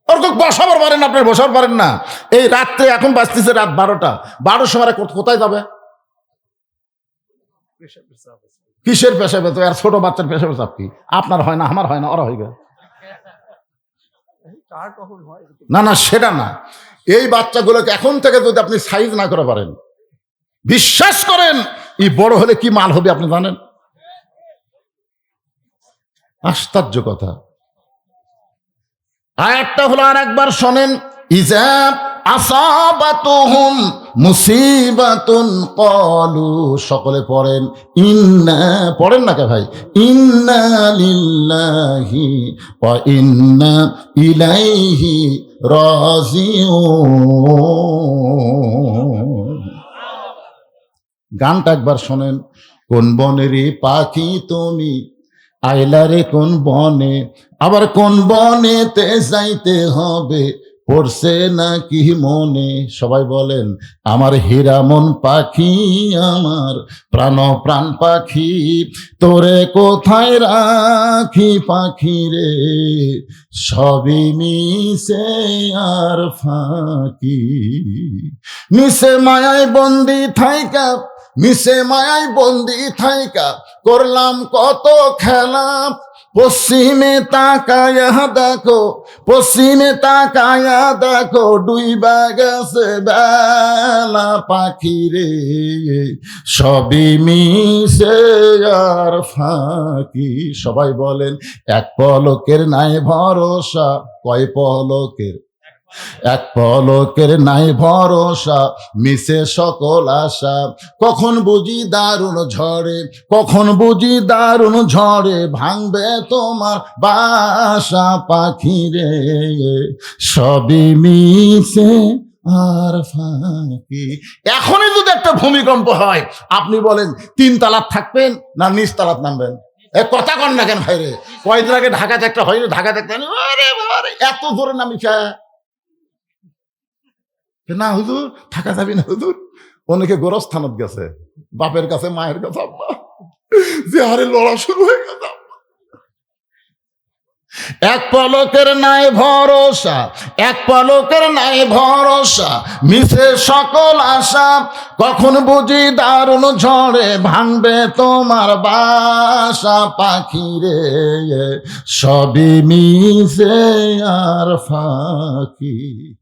ওরকম বসাবার পারেন, আপনার বসাবার পারেন না। এই রাত্রে এখন বাজতেছে রাত 12টা, 12টার সময় কোথায় যাবে? কিসের পেশা পেতো? আর ছোট বাচ্চার পেশা পেশাব কি? আপনার হয় না, আমার হয় না, ওরা হয়ে গেল। না না, সেটা না। এই বাচ্চাগুলোকে এখন থেকে যদি আপনি সাইজ না করে পারেন, বিশ্বাস করেন এই বড় হলে কি মাল হবে আপনি জানেন? আশ্চর্য কথা। আয়াতটা হলো, আর একবার শোনেন, ইজা আসাবাতুহুম মুসিবাতুন ক্বালু, সকলে পড়েন ইন্না, পড়েন না কে ভাই? ইন্না লিল্লাহি ওয়া ইন্না ইলাইহি রাজিউন। গানটা একবার শোনেন। কোন বনেরই পাখি তুমি আইলারে কোন বনে, আবার কোন বনেতে যাইতে হবে পড়ছে নাকি মনে। সবাই বলেন, আমার হীরামন পাখি, আমার প্রাণ পাখি, তোরে কোথায় রাখি পাখি রে, সবই মিশে আর ফাঁকি। মিশে মায়ায় বন্দি থাইকা, মিশে মায়ায় বন্দি থাইকা করলাম কত খেলা। পশ্চিমে তাকায়া দেখো, পশ্চিমে তাকায়া দেখো, ডুইবা গেছে বেলা পাখি রে, সবই মিশে আর ফাঁকি। সবাই বলেন, এক পলকের নাই ভরসা। কয় পলকের? এক পলকের নাই ভরসা, মিশে সকল আশা। কখন বুঝি দারুণ ঝড়ে, কখন বুঝি দারুণ ঝড়ে ভাঙবে তোমার বাসা পাখি রে, সবই মিশে আর ফাঁকি। এখনই যদি একটা ভূমিকম্প হয়, আপনি বলেন 3 তালাত থাকবেন না নিচ তালাত নামবেন? কথা কন না কেন ভাই রে? কয়েকদিন আগে ঢাকাতে একটা হয়নি, ঢাকা দেখতে এত জোরে নামিছা না হুজুর, থাকা যাবি না হুজুর। অনেকে গোরস্থানত গেছে, বাপের কাছে মায়ের কাছে, আব্বা যে হারে লড়া শুরু হয়ে গেছে। এক পলকের নাই ভরসা, এক পলকের নাই ভরসা, মিশে সকল আশা, কখন বুঝি দারুণ ঝড়ে ভাঙবে তোমার বাসা। পাখি রে সবই মিশে আর ফাঁকি।